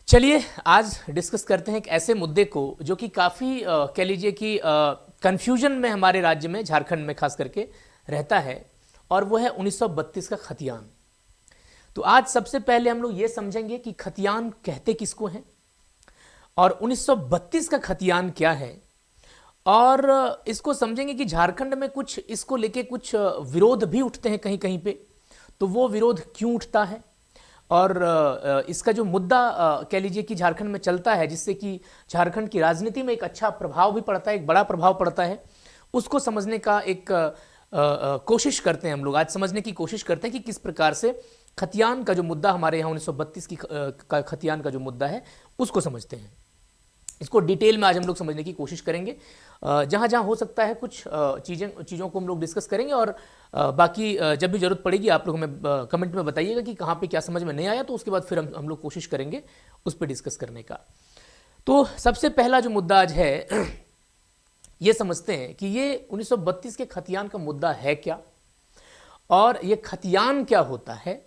चलिए आज डिस्कस करते हैं एक ऐसे मुद्दे को जो कि काफ़ी कह लीजिए कि कंफ्यूजन में हमारे राज्य में, झारखंड में खास करके रहता है, और वो है 1932 का खतियान। तो आज सबसे पहले हम लोग ये समझेंगे कि खतियान कहते किसको हैं और 1932 का खतियान क्या है, और इसको समझेंगे कि झारखंड में कुछ इसको लेके कुछ विरोध भी उठते हैं कहीं कहीं पे, तो वो विरोध क्यों उठता है, और इसका जो मुद्दा कह लीजिए कि झारखंड में चलता है जिससे कि झारखंड की राजनीति में एक अच्छा प्रभाव भी पड़ता है, एक बड़ा प्रभाव पड़ता है, उसको समझने का एक कोशिश करते हैं हम लोग। आज समझने की कोशिश करते हैं कि किस प्रकार से खतियान का जो मुद्दा हमारे यहाँ 1932 की खतियान का जो मुद्दा है उसको समझते हैं। इसको डिटेल में आज हम लोग समझने की कोशिश करेंगे। जहाँ जहाँ हो सकता है कुछ चीज़ों को हम लोग डिस्कस करेंगे, और बाकी जब भी ज़रूरत पड़ेगी आप लोग हमें कमेंट में बताइएगा कि कहाँ पे क्या समझ में नहीं आया, तो उसके बाद फिर हम लोग कोशिश करेंगे उस पर डिस्कस करने का। तो सबसे पहला जो मुद्दा आज है ये समझते हैं कि ये 1932 के खतियान का मुद्दा है क्या, और ये खतियान क्या होता है,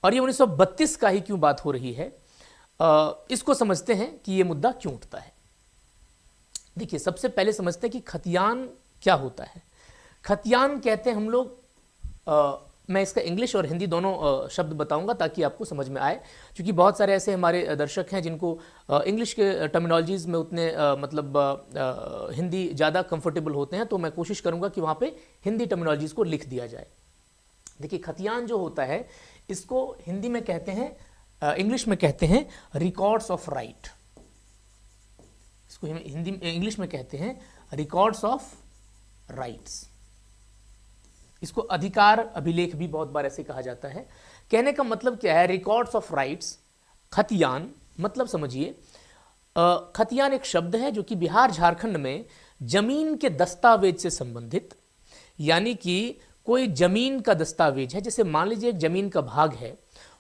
और ये 1932 का ही क्यों बात हो रही है। इसको समझते हैं कि ये मुद्दा क्यों उठता है। देखिए, सबसे पहले समझते हैं कि खतियान क्या होता है। खतियान कहते हैं हम लोग, मैं इसका इंग्लिश और हिंदी दोनों शब्द बताऊंगा ताकि आपको समझ में आए, क्योंकि बहुत सारे ऐसे हमारे दर्शक हैं जिनको इंग्लिश के टर्मिनोलॉजीज में उतने हिंदी ज़्यादा कंफर्टेबल होते हैं, तो मैं कोशिश करूंगा कि वहाँ पे हिंदी टर्मिनोलॉजीज को लिख दिया जाए। देखिए, खतियान जो होता है इसको हिंदी में कहते हैं, इंग्लिश में कहते हैं रिकॉर्ड्स ऑफ राइट। इसको हिंदी इंग्लिश में कहते हैं रिकॉर्ड्स ऑफ राइट्स। इसको अधिकार अभिलेख भी बहुत बार ऐसे कहा जाता है। कहने का मतलब क्या है, रिकॉर्ड्स ऑफ राइट्स, खतियान मतलब समझिए, खतियान एक शब्द है जो कि बिहार झारखंड में जमीन के दस्तावेज से संबंधित, यानी कि कोई जमीन का दस्तावेज है। जैसे मान लीजिए एक जमीन का भाग है,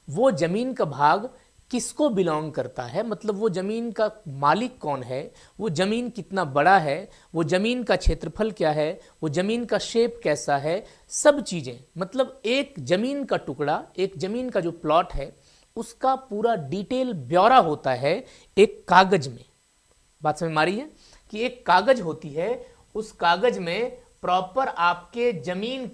वो जमीन का भाग किसको बिलोंग करता है, मतलब वो जमीन का मालिक कौन है, वो जमीन कितना बड़ा है, वो जमीन का क्षेत्रफल क्या है, वो जमीन का शेप कैसा है, सब चीज़ें, मतलब एक जमीन का टुकड़ा, एक जमीन का जो प्लॉट है उसका पूरा डिटेल ब्यौरा होता है एक कागज में। बात समझ में आ रही है कि एक कागज होती है, उस कागज में प्रॉपर आपके जमीन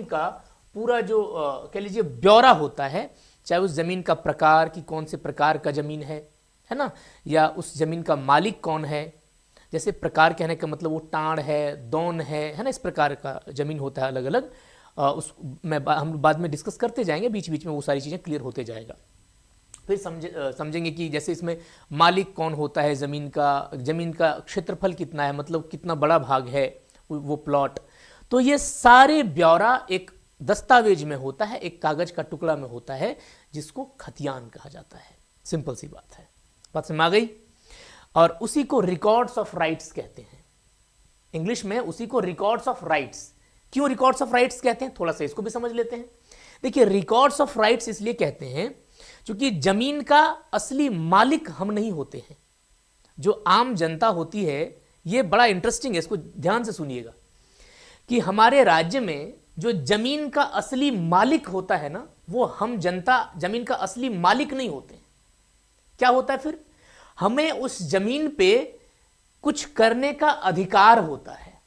का पूरा जो कह लीजिए ब्यौरा होता है, चाहे उस जमीन का प्रकार की कौन से प्रकार का जमीन है ना, या उस जमीन का मालिक कौन है। जैसे प्रकार कहने का मतलब वो टाण है, दौन है ना, इस प्रकार का जमीन होता है अलग अलग। हम बाद में डिस्कस करते जाएंगे, बीच बीच में वो सारी चीज़ें क्लियर होते जाएगा। फिर समझेंगे कि जैसे इसमें मालिक कौन होता है जमीन का क्षेत्रफल कितना है, मतलब कितना बड़ा भाग है वो प्लॉट। तो ये सारे ब्यौरा एक दस्तावेज में होता है, एक कागज का टुकड़ा में होता है, जिसको खतियान कहा जाता है। सिंपल सी बात है, बात समझ आ गई। और उसी को रिकॉर्ड्स ऑफ राइट्स कहते हैं इंग्लिश में, उसी को रिकॉर्ड्स ऑफ राइट्स। क्यों रिकॉर्ड्स ऑफ राइट्स कहते हैं, थोड़ा सा इसको भी समझ लेते हैं। देखिए, रिकॉर्ड्स ऑफ राइट्स इसलिए कहते हैं क्योंकि जमीन का असली मालिक हम नहीं होते हैं, जो आम जनता होती है। ये बड़ा इंटरेस्टिंग है, इसको ध्यान से सुनिएगा कि हमारे राज्य में जो जमीन का असली मालिक होता है ना, वो हम जनता जमीन का असली मालिक नहीं होते। क्या होता है फिर, हमें उस जमीन पे कुछ करने का अधिकार होता है।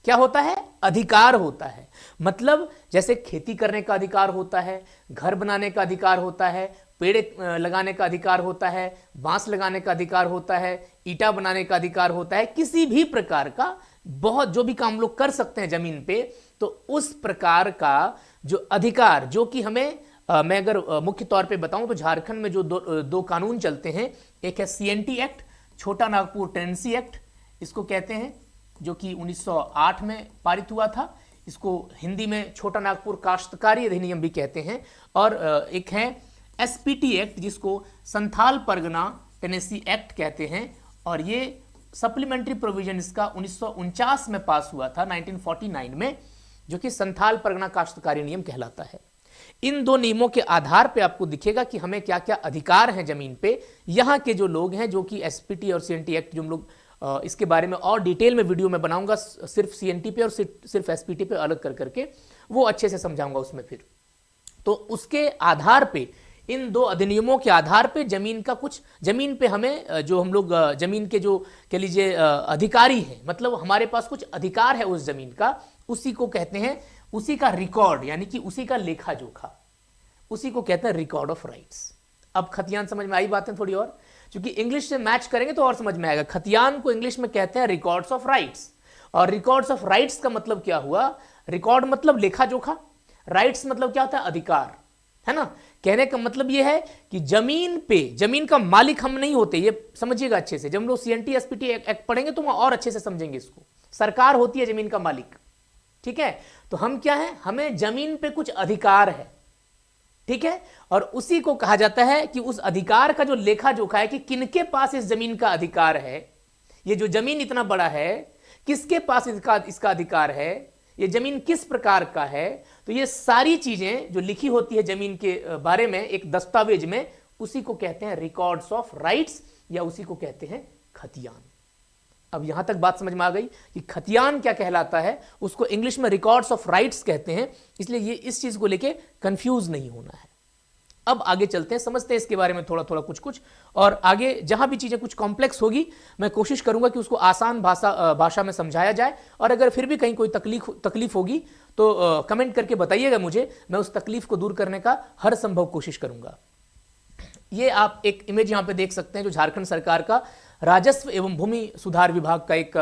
क्या होता है, अधिकार होता है। मतलब जैसे खेती करने का अधिकार होता है, घर बनाने का अधिकार होता है, पेड़ लगाने का अधिकार होता है, बांस लगाने का अधिकार होता है, ईंटा बनाने का अधिकार होता है, किसी भी प्रकार का बहुत जो भी काम लोग कर सकते हैं जमीन पे, तो उस प्रकार का जो अधिकार, जो कि हमें मैं अगर मुख्य तौर पे बताऊं तो झारखंड में जो दो कानून चलते हैं, एक है CNT एक्ट, छोटा नागपुर टेनेंसी एक्ट इसको कहते हैं, जो कि 1908 में पारित हुआ था। इसको हिंदी में छोटा नागपुर काश्तकारी अधिनियम भी कहते हैं। और एक है SPT एक्ट, जिसको संथाल परगना टेनेंसी एक्ट कहते हैं, और ये सप्लीमेंट्री प्रोविजन इसका 1949 में पास हुआ था, 1949 में, जो कि संथाल परगना काश्तकारी नियम कहलाता है। इन दो नियमों के आधार पे आपको दिखेगा कि हमें क्या क्या अधिकार हैं जमीन पे। यहाँ के जो लोग हैं, जो कि SPT और CNT एक्ट, जो हम लोग इसके बारे में और डिटेल में वीडियो में बनाऊंगा, सिर्फ CNT पे और सिर्फ SPT पे अलग कर करके, वो अच्छे से समझाऊंगा उसमें। फिर तो उसके आधार पे इन दो अधिनियमों के आधार पे जमीन का कुछ, जमीन पे हमें जो हम लोग जमीन के जो कह लीजिए अधिकारी हैं, मतलब हमारे पास कुछ अधिकार है उस जमीन का, उसी को कहते हैं, उसी का रिकॉर्ड यानी कि उसी का लेखा जोखा, उसी को कहते हैं रिकॉर्ड ऑफ राइट्स। अब खतियान समझ में आई बातें थोड़ी और, क्योंकि इंग्लिश से मैच करेंगे तो और समझ में आएगा। खतियान को इंग्लिश में कहते हैं रिकॉर्ड्स ऑफ राइट्स, और रिकॉर्ड्स ऑफ राइट्स का मतलब क्या हुआ, रिकॉर्ड मतलब लेखा जोखा, राइट्स मतलब क्या होता है, अधिकार, है ना। कहने का मतलब यह है कि जमीन पे, जमीन का मालिक हम नहीं होते, ये समझिएगा अच्छे से। जब हम लोग CNT SPT एक्ट पढ़ेंगे तो वहां और अच्छे से समझेंगे इसको। सरकार होती है जमीन का मालिक, ठीक है। तो हम क्या है, हमें जमीन पे कुछ अधिकार है, ठीक है, और उसी को कहा जाता है कि उस अधिकार का जो लेखा जोखा है कि किनके पास इस जमीन का अधिकार है, ये जो जमीन इतना बड़ा है किसके पास इसका अधिकार है, ये जमीन किस प्रकार का है। तो ये सारी चीजें जो लिखी होती है जमीन के बारे में एक दस्तावेज में, उसी को कहते हैं रिकॉर्ड्स ऑफ राइट्स, या उसी को कहते हैं खतियान। अब यहां तक बात समझ में आ गई कि खतियान क्या कहलाता है, उसको इंग्लिश में रिकॉर्ड्स ऑफ राइट्स कहते हैं, इसलिए ये इस चीज को लेके कंफ्यूज नहीं होना है। अब आगे चलते हैं, समझते हैं इसके बारे में थोड़ा थोड़ा कुछ, और आगे जहां भी चीजें कुछ कॉम्प्लेक्स होगी मैं कोशिश करूंगा कि उसको आसान भाषा में समझाया जाए, और अगर फिर भी कहीं कोई तकलीफ होगी तो कमेंट करके बताइएगा मुझे, मैं उस तकलीफ को दूर करने का हर संभव कोशिश करूंगा। ये आप एक इमेज यहां पे देख सकते हैं जो झारखंड सरकार का राजस्व एवं भूमि सुधार विभाग का एक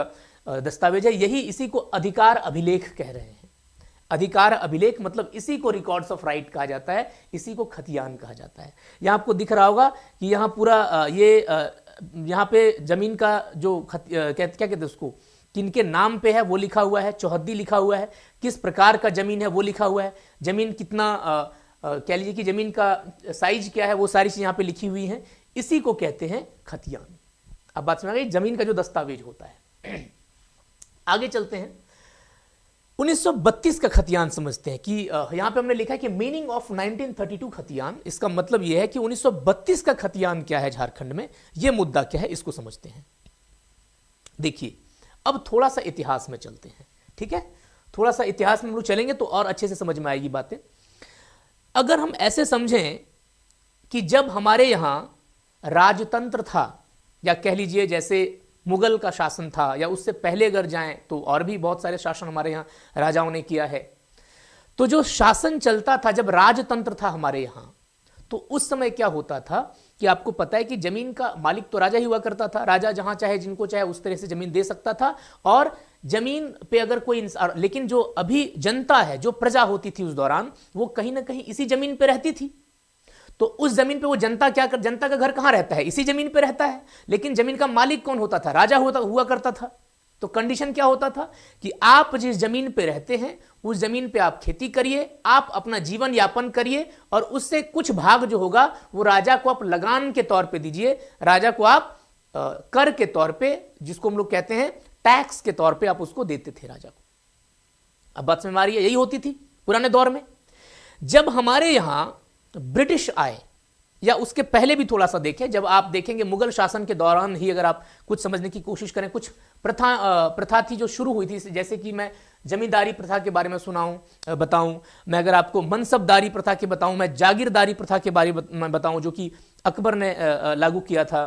दस्तावेज है। यही इसी को अधिकार अभिलेख कह रहे हैं। अधिकार अभिलेख मतलब इसी को रिकॉर्ड्स ऑफ राइट कहा जाता है, इसी को खतियान कहा जाता है। यहां आपको दिख रहा होगा कि यहां पूरा यहां पे जमीन का जो क्या कहते हैं उसको, किनके नाम पे है वो लिखा हुआ है, चौहद्दी लिखा हुआ है, किस प्रकार का जमीन है वो लिखा हुआ है, जमीन कितना कह लीजिए कि जमीन का साइज क्या है, वो सारी चीज यहां पे लिखी हुई है, इसी को कहते हैं खतियान। अब बात समझ आ गई, जमीन का जो दस्तावेज होता है। आगे चलते हैं, 1932 का खतियान समझते हैं कि यहां पे हमने लिखा है कि मीनिंग ऑफ 1932 खतियान, इसका मतलब यह है कि 1932 का खतियान क्या है झारखंड में, यह मुद्दा क्या है, इसको समझते हैं। देखिए अब थोड़ा सा इतिहास में चलते हैं, ठीक है, थोड़ा सा इतिहास में हम लोग चलेंगे तो और अच्छे से समझ में आएगी बातें। अगर हम ऐसे समझें कि जब हमारे यहां राजतंत्र था, या कह लीजिए जैसे मुगल का शासन था, या उससे पहले अगर जाएं तो और भी बहुत सारे शासन हमारे यहाँ राजाओं ने किया है, तो जो शासन चलता था, जब राजतंत्र था हमारे यहाँ, तो उस समय क्या होता था कि आपको पता है कि जमीन का मालिक तो राजा ही हुआ करता था। राजा जहां चाहे जिनको चाहे उस तरह से जमीन दे सकता था, और जमीन पे अगर कोई, लेकिन जो अभी जनता है, जो प्रजा होती थी उस दौरान, वो कहीं ना कहीं इसी जमीन पे रहती थी। तो उस जमीन पे वो जनता क्या कर, जनता का घर कहां रहता है, इसी जमीन पे रहता है, लेकिन जमीन का मालिक कौन होता था, राजा हुआ करता था। तो कंडीशन क्या होता था कि आप जिस जमीन पे रहते हैं उस जमीन पे आप खेती करिए, आप अपना जीवन यापन करिए, और उससे कुछ भाग जो होगा वो राजा को आप लगान के तौर पे दीजिए, राजा को आप कर के तौर पे, जिसको हम लोग कहते हैं टैक्स के तौर पे, आप उसको देते थे राजा को। अब बात समझ में आ रही है, यही होती थी पुराने दौर में। जब हमारे यहां ब्रिटिश आए, या उसके पहले भी थोड़ा सा देखें, जब आप देखेंगे मुगल शासन के दौरान ही अगर आप कुछ समझने की कोशिश करें, कुछ प्रथा थी जो शुरू हुई थी, जैसे कि मैं जमींदारी प्रथा के बारे में बताऊं, मैं अगर आपको मनसबदारी प्रथा के बताऊं, मैं जागीरदारी प्रथा के बारे में बताऊं जो कि अकबर ने लागू किया था।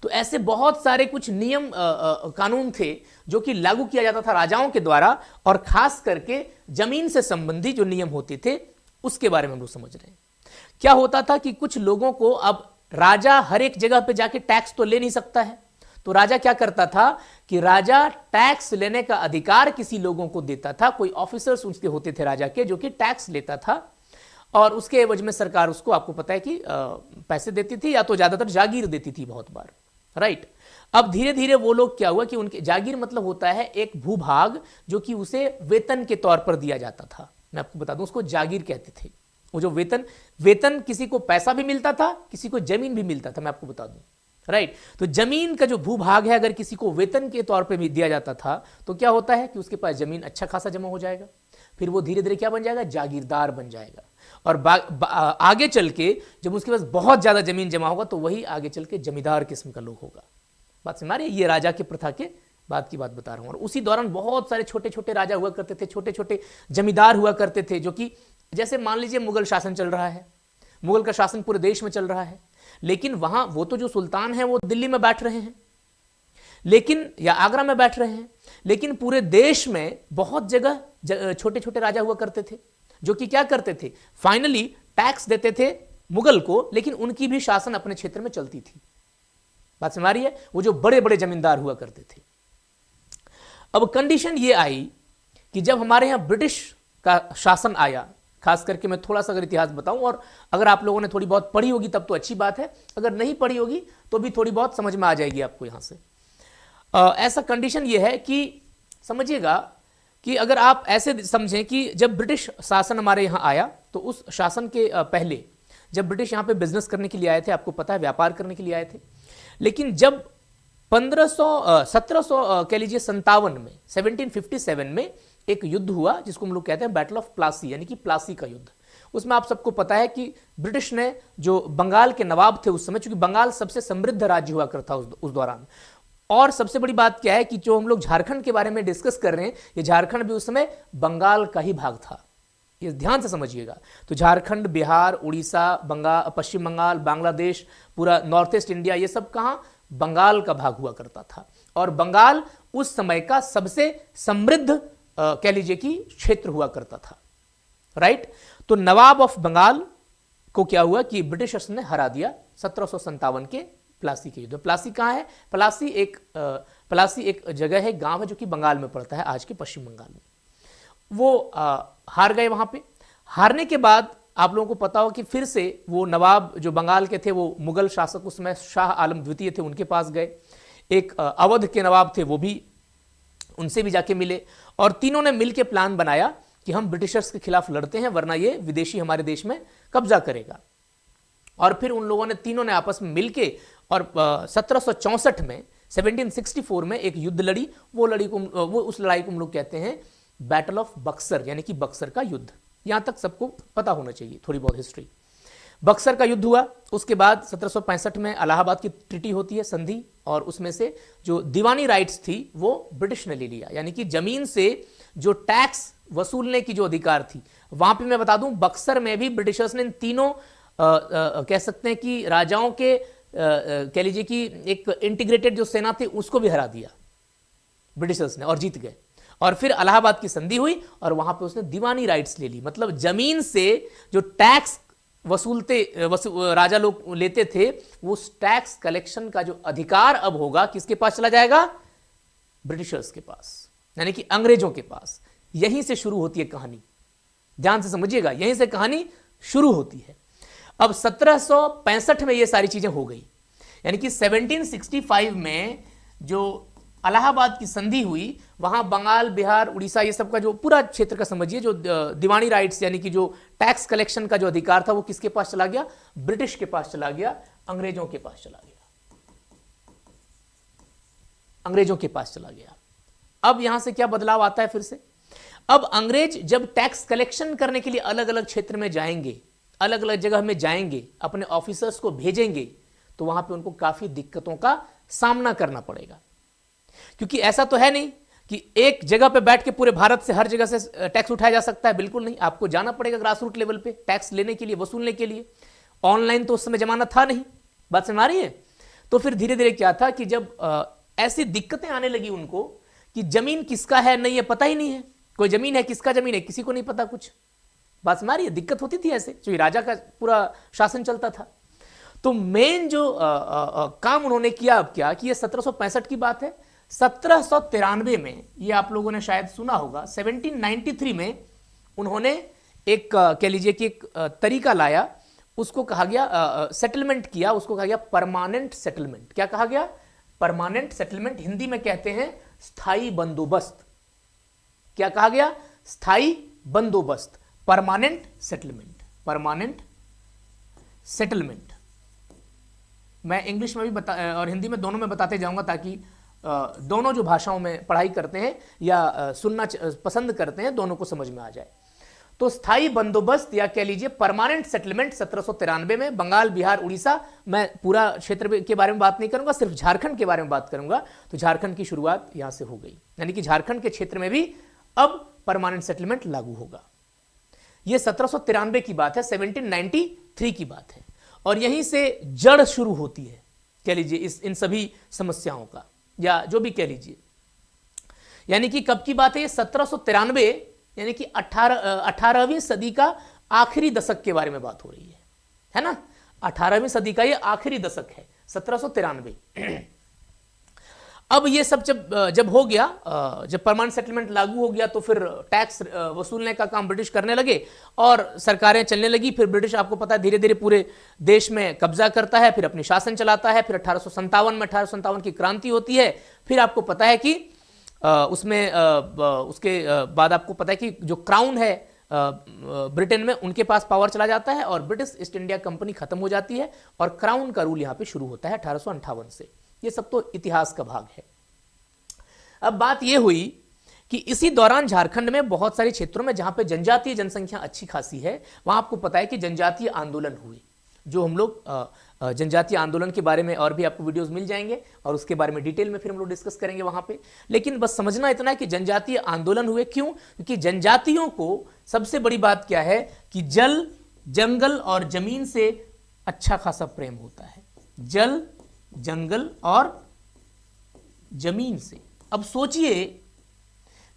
तो ऐसे बहुत सारे कुछ नियम कानून थे जो कि लागू किया जाता था राजाओं के द्वारा, और खास करके जमीन से संबंधी जो नियम होते थे उसके बारे में हम लोग समझ रहे हैं। क्या होता था कि कुछ लोगों को, अब राजा हर एक जगह पे जाके टैक्स तो ले नहीं सकता है, तो राजा क्या करता था कि राजा टैक्स लेने का अधिकार किसी लोगों को देता था, कोई ऑफिसर्स उसके होते थे राजा के, जो कि टैक्स लेता था, और उसके एवज में सरकार उसको, आपको पता है कि पैसे देती थी, या तो ज्यादातर जागीर देती थी बहुत बार, राइट। अब धीरे धीरे वो लोग क्या हुआ कि उनके, जागीर मतलब होता है एक भूभाग जो कि उसे वेतन के तौर पर दिया जाता था, मैं आपको बता दूं उसको जागीर कहते थे। वो जो वेतन किसी को पैसा भी मिलता था, किसी को जमीन भी मिलता था, मैं आपको बता दूं, राइट। तो जमीन का जो भूभाग है अगर किसी को वेतन के तौर पे भी दिया जाता था तो क्या होता है कि उसके पास जमीन अच्छा खासा जमा हो जाएगा, फिर वो धीरे धीरे क्या बन जाएगा, जागीरदार बन जाएगा, और आगे चल के जब उसके पास बहुत ज्यादा जमीन जमा होगा तो वही आगे चल के जमींदार किस्म का लोग होगा। बात समझ आ रही है, ये राजा की प्रथा के बाद की बात बता रहा हूं। और उसी दौरान बहुत सारे छोटे छोटे राजा हुआ करते थे, छोटे छोटे जमींदार हुआ करते थे, जो कि जैसे मान लीजिए मुगल शासन चल रहा है, मुगल का शासन पूरे देश में चल रहा है, लेकिन वहां वो तो जो सुल्तान है वो दिल्ली में बैठ रहे हैं, लेकिन या आगरा में बैठ रहे हैं, लेकिन पूरे देश में बहुत जगह छोटे छोटे राजा हुआ करते थे जो कि क्या करते थे, फाइनली टैक्स देते थे मुगल को, लेकिन उनकी भी शासन अपने क्षेत्र में चलती थी। बात समझ आ रही है? वो जो बड़े बड़े जमींदार हुआ करते थे। अब कंडीशन ये आई कि जब हमारे यहां ब्रिटिश का शासन आया, खास करके मैं थोड़ा सा अगर इतिहास बताऊं, और अगर आप लोगों ने थोड़ी बहुत पढ़ी होगी तब तो अच्छी बात है, अगर नहीं पढ़ी होगी तो भी थोड़ी बहुत समझ में आ जाएगी आपको यहां से। ऐसा कंडीशन ये है कि समझिएगा कि अगर आप ऐसे समझें कि जब ब्रिटिश शासन हमारे यहाँ आया तो उस शासन के पहले जब ब्रिटिश यहाँ पे बिजनेस करने के लिए आए थे, आपको पता है व्यापार करने के लिए आए थे, लेकिन जब 1700 कह लीजिए 57 में 1757 में एक युद्ध हुआ जिसको हम लोग कहते हैं बैटल ऑफ प्लासी, यानी कि प्लासी का युद्ध। उसमें आप सबको पता है कि ब्रिटिश ने जो बंगाल के नवाब थे उस समय, चूंकि बंगाल सबसे समृद्ध राज्य हुआ करता उस दौरान, और सबसे बड़ी बात क्या है कि जो हम लोग झारखंड के बारे में डिस्कस कर रहे हैं, ये झारखंड भी उस समय बंगाल का ही भाग था, ये ध्यान से समझिएगा। तो झारखंड, बिहार, उड़ीसा, पश्चिम बंगाल, बांग्लादेश, पूरा नॉर्थ ईस्ट इंडिया, ये सब कहाँ बंगाल का भाग हुआ करता था, और बंगाल उस समय का सबसे समृद्ध कह लीजिए कि क्षेत्र हुआ करता था, राइट। तो नवाब ऑफ बंगाल को क्या हुआ कि ब्रिटिशर्स ने हरा दिया 1757 के प्लासी के युद्ध। प्लासी कहाँ है? प्लासी एक जगह है, गांव है जो कि बंगाल में पड़ता है, आज के पश्चिम बंगाल में। वो हार गए वहां पे। हारने के बाद आप लोगों को पता हो कि फिर से वो नवाब जो बंगाल के थे, वो मुगल शासक उसमें शाह आलम द्वितीय थे, उनके पास गए। एक अवध के नवाब थे, वो भी उनसे भी जाके मिले, और तीनों ने मिलकर प्लान बनाया कि हम ब्रिटिशर्स के खिलाफ लड़ते हैं, वरना ये विदेशी हमारे देश में कब्जा करेगा। और फिर उन लोगों ने तीनों ने आपस में मिलके और 1764 में 1764 में एक युद्ध लड़ी। वो उस लड़ाई को हम लोग कहते हैं बैटल ऑफ बक्सर, यानी कि बक्सर का युद्ध। यहां तक सबको पता होना चाहिए थोड़ी बहुत हिस्ट्री। बक्सर का युद्ध हुआ, उसके बाद 1765 में इलाहाबाद की ट्रीटी होती है, संधि, और उसमें से जो दीवानी राइट्स थी वो ब्रिटिश ने ले लिया, यानी कि जमीन से जो टैक्स वसूलने की जो अधिकार थी। वहां पे मैं बता दूं, बक्सर में भी ब्रिटिशर्स ने तीनों कह सकते हैं कि राजाओं के कह लीजिए कि एक इंटीग्रेटेड जो सेना थी उसको भी हरा दिया ब्रिटिशर्स ने, और जीत गए। और फिर इलाहाबाद की संधि हुई और वहां पे उसने दीवानी राइट्स ले ली, मतलब जमीन से जो टैक्स राजा लोग लेते थे, वो टैक्स कलेक्शन का जो अधिकार अब होगा किसके पास चला जाएगा? ब्रिटिशर्स के पास, यानी कि अंग्रेजों के पास। यहीं से शुरू होती है कहानी, ध्यान से समझिएगा, यहीं से कहानी शुरू होती है। अब 1765 में ये सारी चीजें हो गई, यानी कि 1765 में जो इलाहाबाद की संधि हुई, वहां बंगाल, बिहार, उड़ीसा, ये सब का जो पूरा क्षेत्र का समझिए, जो दीवानी राइट्स यानी कि जो टैक्स कलेक्शन का जो अधिकार था वो किसके पास चला गया? ब्रिटिश के पास चला गया, अंग्रेजों के पास चला गया, अंग्रेजों के पास चला गया। अब यहां से क्या बदलाव आता है फिर से? अब अंग्रेज जब टैक्स कलेक्शन करने के लिए अलग अलग क्षेत्र में जाएंगे, अलग अलग जगह में जाएंगे, अपने ऑफिसर्स को भेजेंगे, तो वहां पे उनको काफी दिक्कतों का सामना करना पड़ेगा, क्योंकि ऐसा तो है नहीं कि एक जगह पे बैठ के पूरे भारत से हर जगह से टैक्स उठाया जा सकता है, बिल्कुल नहीं। आपको जाना पड़ेगा ग्रास रूट लेवल पे टैक्स लेने के लिए, वसूलने के लिए। ऑनलाइन तो उस समय जमाना था नहीं, बात समझ आ रही है? तो फिर धीरे धीरे क्या था कि जब ऐसी दिक्कतें आने लगी उनको कि जमीन किसका है नहीं है, पता ही नहीं है, कोई जमीन है, किसका जमीन है किसी को नहीं पता कुछ, बात समझ आ रही है? दिक्कत होती थी ऐसे, क्योंकि राजा का पूरा शासन चलता था। तो मेन जो काम उन्होंने किया, अब क्या कि ये 1765 की बात है, 1793 में, ये आप लोगों ने शायद सुना होगा, 1793 में उन्होंने एक कह लीजिए कि एक तरीका लाया, उसको कहा गया सेटलमेंट किया, उसको कहा गया परमानेंट सेटलमेंट। क्या कहा गया? परमानेंट सेटलमेंट, हिंदी में कहते हैं स्थायी बंदोबस्त। क्या कहा गया? स्थायी बंदोबस्त, परमानेंट सेटलमेंट, परमानेंट सेटलमेंट। मैं इंग्लिश में भी और हिंदी में दोनों में बताते जाऊंगा, ताकि दोनों जो भाषाओं में पढ़ाई करते हैं या सुनना पसंद करते हैं, दोनों को समझ में आ जाए। तो स्थायी बंदोबस्त या कह लीजिए परमानेंट सेटलमेंट 1793 में बंगाल, बिहार, उड़ीसा, मैं पूरा क्षेत्र के बारे में बात नहीं करूंगा, सिर्फ झारखंड के बारे में बात करूंगा। तो झारखंड की शुरुआत यहां से हो गई, यानी कि झारखंड के क्षेत्र में भी अब परमानेंट सेटलमेंट लागू होगा। यह 1793 की बात है, 1793 1963 की बात है और यहीं से जड़ शुरू होती है कह लीजिए इन सभी समस्याओं का, या जो भी कह लीजिए। यानी कि कब की बात है, 1793 यानी कि 18वीं सदी का आखिरी दशक के बारे में बात हो रही है ना। 18वीं सदी का ये आखिरी दशक है 1793। अब ये सब जब हो गया, जब परमानेंट सेटलमेंट लागू हो गया तो फिर टैक्स वसूलने का काम ब्रिटिश करने लगे और सरकारें चलने लगी। फिर ब्रिटिश आपको पता है धीरे धीरे पूरे देश में कब्जा करता है, फिर अपनी शासन चलाता है। फिर 1857 की क्रांति होती है। फिर आपको पता है कि उसके बाद आपको पता है कि जो क्राउन है ब्रिटेन में, उनके पास पावर चला जाता है और ब्रिटिश ईस्ट इंडिया कंपनी खत्म हो जाती है और क्राउन का रूल यहां पे शुरू होता है 1858 से। ये सब तो इतिहास का भाग है। अब बात यह हुई कि इसी दौरान झारखंड में बहुत सारे क्षेत्रों में जहां पे जनजातीय जनसंख्या अच्छी खासी है, वहां आपको पता है कि जनजातीय आंदोलन हुए। जो हम लोग जनजातीय आंदोलन के बारे में और भी आपको वीडियोस मिल जाएंगे और उसके बारे में डिटेल में फिर हम लोग डिस्कस करेंगे वहां पे। लेकिन बस समझना इतना है कि जनजातीय आंदोलन हुए क्यों, क्योंकि जनजातियों को सबसे बड़ी बात क्या है कि जल, जंगल और जमीन से अच्छा खासा प्रेम होता है। जल, जंगल और जमीन से। अब सोचिए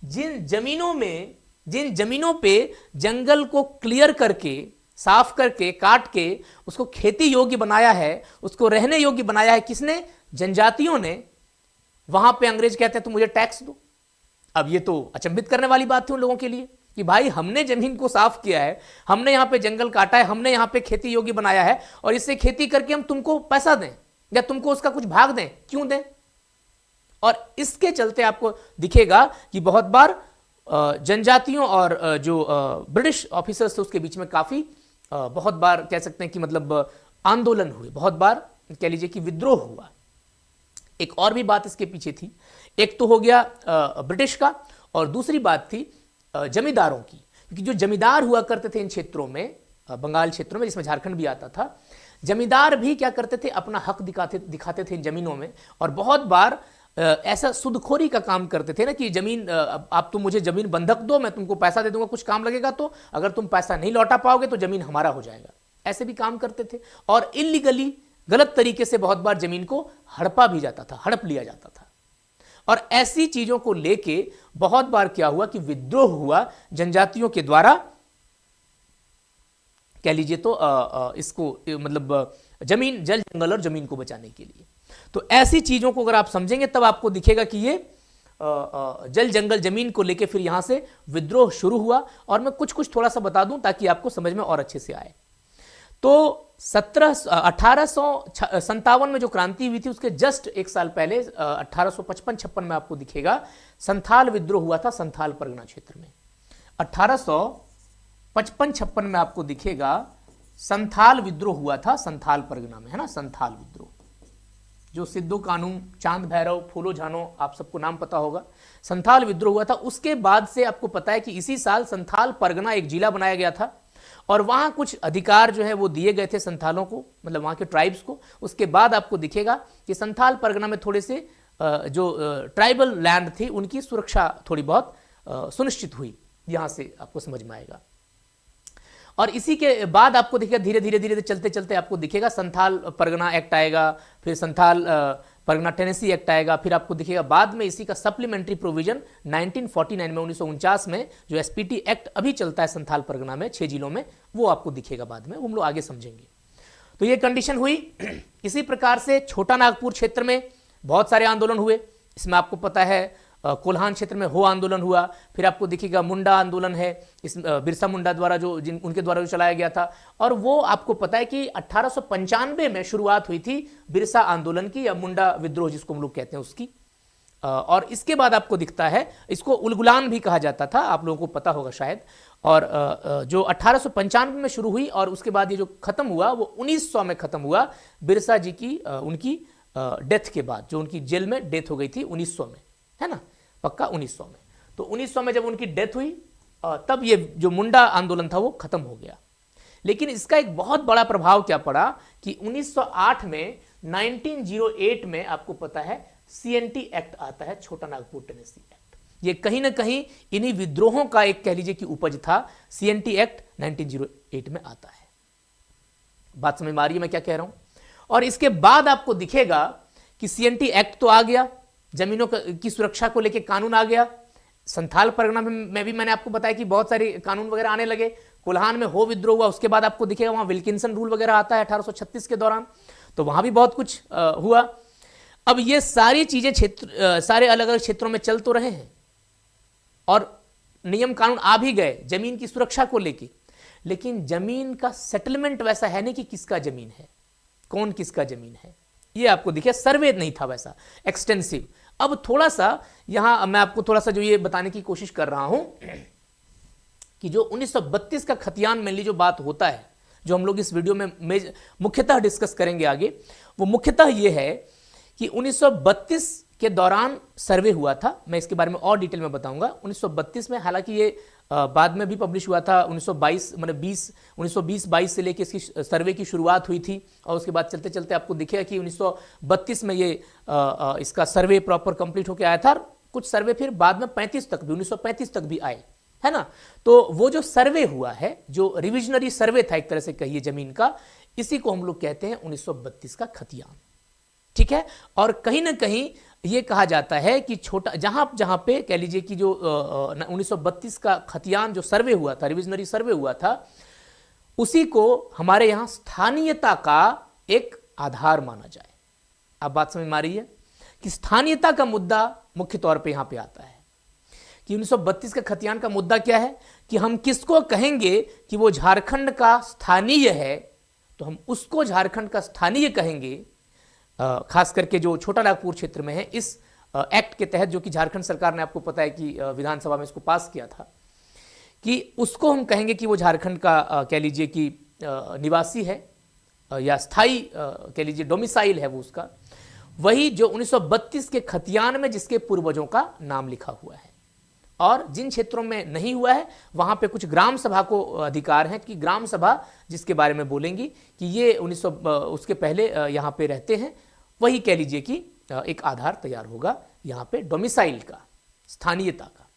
जिन जमीनों पे जंगल को क्लियर करके, साफ करके, काट के उसको खेती योग्य बनाया है, उसको रहने योग्य बनाया है, किसने? जनजातियों ने। वहां पे अंग्रेज कहते हैं तुम मुझे टैक्स दो। अब ये तो अचंभित करने वाली बात थी उन लोगों के लिए कि भाई हमने जमीन को साफ किया है, हमने यहां पे जंगल काटा है, हमने यहां पे खेती योग्य बनाया है और इससे खेती करके हम तुमको पैसा दें या तुमको उसका कुछ भाग दें, क्यों दें? और इसके चलते आपको दिखेगा कि बहुत बार जनजातियों और जो ब्रिटिश ऑफिसर्स थे उसके बीच में काफी बहुत बार कह सकते हैं कि मतलब आंदोलन हुए, बहुत बार कह लीजिए कि विद्रोह हुआ। एक और भी बात इसके पीछे थी। एक तो हो गया ब्रिटिश का और दूसरी बात थी जमींदारों की, क्योंकि जो जमींदार हुआ करते थे इन क्षेत्रों में, बंगाल क्षेत्रों में जिसमें झारखंड भी आता था, जमींदार भी क्या करते थे, अपना हक दिखाते थे इन जमीनों में। और बहुत बार ऐसा सुदखोरी का काम करते थे ना कि जमीन, आप तुम मुझे जमीन बंधक दो, मैं तुमको पैसा दे दूंगा, कुछ काम लगेगा तो, अगर तुम पैसा नहीं लौटा पाओगे तो जमीन हमारा हो जाएगा। ऐसे भी काम करते थे और इलीगली, गलत तरीके से बहुत बार जमीन को हड़पा भी जाता था, हड़प लिया जाता था। और ऐसी चीजों को लेके बहुत बार क्या हुआ कि विद्रोह हुआ जनजातियों के द्वारा, कह लीजिए तो इसको मतलब जमीन, जल, जंगल और जमीन को बचाने के लिए। तो ऐसी चीजों को अगर आप समझेंगे तब आपको दिखेगा कि ये जल, जंगल, जमीन को लेके फिर यहां से विद्रोह शुरू हुआ। और मैं कुछ थोड़ा सा बता दूं ताकि आपको समझ में और अच्छे से आए। तो 1857 में जो क्रांति हुई थी उसके जस्ट एक साल पहले 1855-56 में आपको दिखेगा संथाल विद्रोह हुआ था संथाल परगना क्षेत्र में। 1855-56 में आपको दिखेगा संथाल विद्रोह हुआ था संथाल परगना में, है ना। संथाल विद्रोह, जो सिद्धू कानू, चांद भैरव, फूलो झानो, आप सबको नाम पता होगा। संथाल विद्रोह हुआ था। उसके बाद से आपको पता है कि इसी साल संथाल परगना एक जिला बनाया गया था और वहां कुछ अधिकार जो है वो दिए गए थे संथालों को, मतलब वहां के ट्राइब्स को। उसके बाद आपको दिखेगा कि संथाल परगना में थोड़े से जो ट्राइबल लैंड थी उनकी सुरक्षा थोड़ी बहुत सुनिश्चित हुई, यहां से आपको समझ में आएगा। और इसी के बाद आपको दिखेगा धीरे धीरे चलते चलते आपको दिखेगा संथाल परगना एक्ट आएगा, फिर संथाल परगना टेनेसी एक्ट आएगा, फिर आपको दिखेगा बाद में इसी का सप्लीमेंट्री प्रोविजन 1949 में, 1949 में जो एसपीटी एक्ट अभी चलता है संथाल परगना में 6 जिलों में, वो आपको दिखेगा बाद में, वो हम लोग आगे समझेंगे। तो ये कंडीशन हुई। इसी प्रकार से छोटा नागपुर क्षेत्र में बहुत सारे आंदोलन हुए। इसमें आपको पता है कोल्हान क्षेत्र में हो आंदोलन हुआ, फिर आपको दिखेगा मुंडा आंदोलन है, इस बिरसा मुंडा द्वारा उनके द्वारा जो चलाया गया था। और वो आपको पता है कि 1895 में शुरुआत हुई थी बिरसा आंदोलन की, या मुंडा विद्रोह जिसको हम लोग कहते हैं उसकी। और इसके बाद आपको दिखता है, इसको उलगुलान भी कहा जाता था, आप लोगों को पता होगा शायद। और जो 1895 में शुरू हुई और उसके बाद ये जो खत्म हुआ वो 1900 में खत्म हुआ, बिरसा जी की उनकी डेथ के बाद, जो उनकी जेल में डेथ हो गई थी 1900 में, है ना, पक्का 1900 में। तो 1900 में जब उनकी डेथ हुई तब ये जो मुंडा आंदोलन था वो खत्म हो गया। लेकिन इसका एक बहुत बड़ा प्रभाव क्या पड़ा कि 1908 में 1908 में आपको पता है सीएनटी एक्ट आता है, छोटा नागपुर टेनेसी एक्ट। ये कहीं ना कहीं इन्हीं विद्रोहों का एक कह लीजिए कि उपज था। सीएनटी एक्ट 1908 में आता है। बात समझ में आ रही है मैं क्या कह रहा हूं? और इसके बाद आपको दिखेगा कि सीएनटी एक्ट तो आ गया, जमीनों की सुरक्षा को लेकर कानून आ गया, संथाल परगना में भी मैंने आपको बताया कि बहुत सारे कानून वगैरह आने लगे, कोल्हान में हो विद्रोह हुआ, उसके बाद आपको दिखेगा वहां विल्किंसन रूल वगैरह आता है 1836 के दौरान, तो वहां भी बहुत कुछ हुआ। अब ये सारी चीजें सारे अलग अलग क्षेत्रों में चल तो रहे हैं और नियम कानून आ भी गए जमीन की सुरक्षा को लेके, लेकिन जमीन का सेटलमेंट वैसा है नहीं कि किसका जमीन है, कौन किसका जमीन है, ये आपको दिखे, सर्वे नहीं था वैसा एक्सटेंसिव। अब थोड़ा सा यहां मैं आपको थोड़ा सा जो ये बताने की कोशिश कर रहा हूं कि जो 1932 का खतियान मेनली जो बात होता है, जो हम लोग इस वीडियो में मुख्यतः डिस्कस करेंगे आगे, वो मुख्यतः ये है कि 1932 के दौरान सर्वे हुआ था। मैं इसके बारे में और डिटेल में बताऊंगा। 1932 में, हालांकि ये बाद में भी पब्लिश हुआ था, 1920-22 से लेकर इसकी सर्वे की शुरुआत हुई थी और उसके बाद चलते चलते आपको दिखेगा कि 1932 में ये इसका सर्वे प्रॉपर कंप्लीट होकर आया था। कुछ सर्वे फिर बाद में 35 तक भी, 1935 तक भी आए, है ना। तो वो जो सर्वे हुआ है, जो रिविजनरी सर्वे था एक तरह से कहिए जमीन का, इसी को हम लोग कहते हैं 1932 का खतियान, ठीक है। और कहीं ना कहीं ये कहा जाता है कि छोटा जहां पे कह लीजिए कि जो 1932 का खतियान जो सर्वे हुआ था, रिविजनरी सर्वे हुआ था, उसी को हमारे यहां स्थानीयता का एक आधार माना जाए। अब बात समझ में आ रही है कि स्थानीयता का मुद्दा मुख्य तौर पे यहां पे आता है कि 1932 का खतियान का मुद्दा क्या है कि हम किसको कहेंगे कि वो झारखंड का स्थानीय है, तो हम उसको झारखंड का स्थानीय कहेंगे। खास करके जो छोटा नागपुर क्षेत्र में है, इस एक्ट के तहत, जो कि झारखंड सरकार ने, आपको पता है कि विधानसभा में इसको पास किया था, कि उसको हम कहेंगे कि वो झारखंड का कह लीजिए कि निवासी है या स्थायी कह लीजिए डोमिसाइल है वो उसका, वही जो 1932 के खतियान में जिसके पूर्वजों का नाम लिखा हुआ है। और जिन क्षेत्रों में नहीं हुआ है वहां पे कुछ ग्राम सभा को अधिकार है कि ग्राम सभा जिसके बारे में बोलेंगी कि ये उसके पहले यहां पे रहते हैं, वही कह लीजिए कि एक आधार तैयार होगा यहां पे डोमिसाइल का, स्थानीयता का।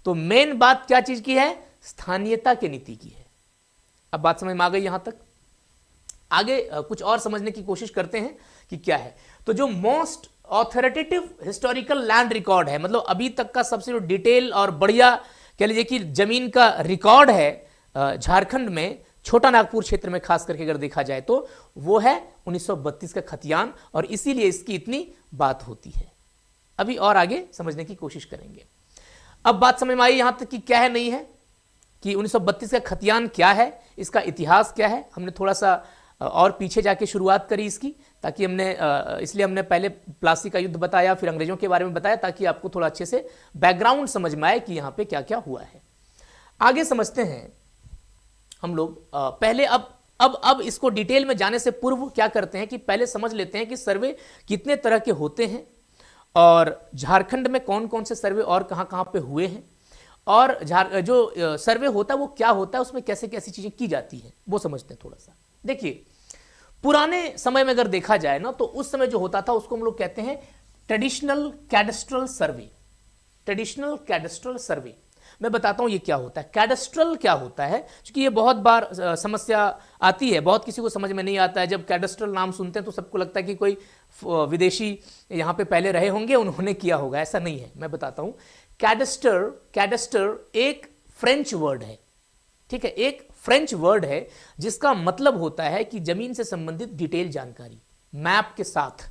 तो मेन बात क्या चीज की है? स्थानीयता की नीति की है। अब बात समझ में आ गई यहां तक? आगे कुछ और समझने की कोशिश करते हैं कि क्या है। तो जो most authoritative historical land record है, मतलब अभी तक का सबसे जो डिटेल और बढ़िया कह लीजिए कि जमीन का रिकॉर्ड है झारखंड में, छोटा नागपुर क्षेत्र में खास करके अगर देखा जाए तो, वो है 1932 का खतियान, और इसीलिए इसकी इतनी बात होती है। अभी और आगे समझने की कोशिश करेंगे। अब बात समझ में आई यहां तक कि क्या है, नहीं है, कि 1932 का खतियान क्या है, इसका इतिहास क्या है। हमने थोड़ा सा और पीछे जाके शुरुआत करी इसकी, ताकि इसलिए हमने पहले प्लासी का युद्ध बताया, फिर अंग्रेजों के बारे में बताया, ताकि आपको थोड़ा अच्छे से बैकग्राउंड समझ में आए कि यहां पे क्या क्या हुआ है। आगे समझते हैं हम लोग। पहले अब इसको डिटेल में जाने से पूर्व क्या करते हैं कि पहले समझ लेते हैं कि सर्वे कितने तरह के होते हैं, और झारखंड में कौन कौन से सर्वे और कहां कहां पे हुए हैं, और जो सर्वे होता है वो क्या होता है, उसमें कैसे कैसी चीजें की जाती हैं, वो समझते हैं थोड़ा सा। देखिए, पुराने समय में अगर देखा जाए ना, तो उस समय जो होता था उसको हम लोग कहते हैं ट्रेडिशनल कैडेस्ट्रल सर्वे। ट्रेडिशनल कैडेस्ट्रल सर्वे मैं बताता हूं ये क्या होता है। कैडेस्ट्रल क्या होता है, क्योंकि ये बहुत बार समस्या आती है, बहुत किसी को समझ में नहीं आता है। जब कैडेस्ट्रल नाम सुनते हैं तो सबको लगता है कि कोई विदेशी यहां पे पहले रहे होंगे, उन्होंने किया होगा। ऐसा नहीं है, मैं बताता हूं। कैडेस्टर एक फ्रेंच वर्ड है, ठीक है, एक फ्रेंच वर्ड है जिसका मतलब होता है कि जमीन से संबंधित डिटेल जानकारी मैप के साथ,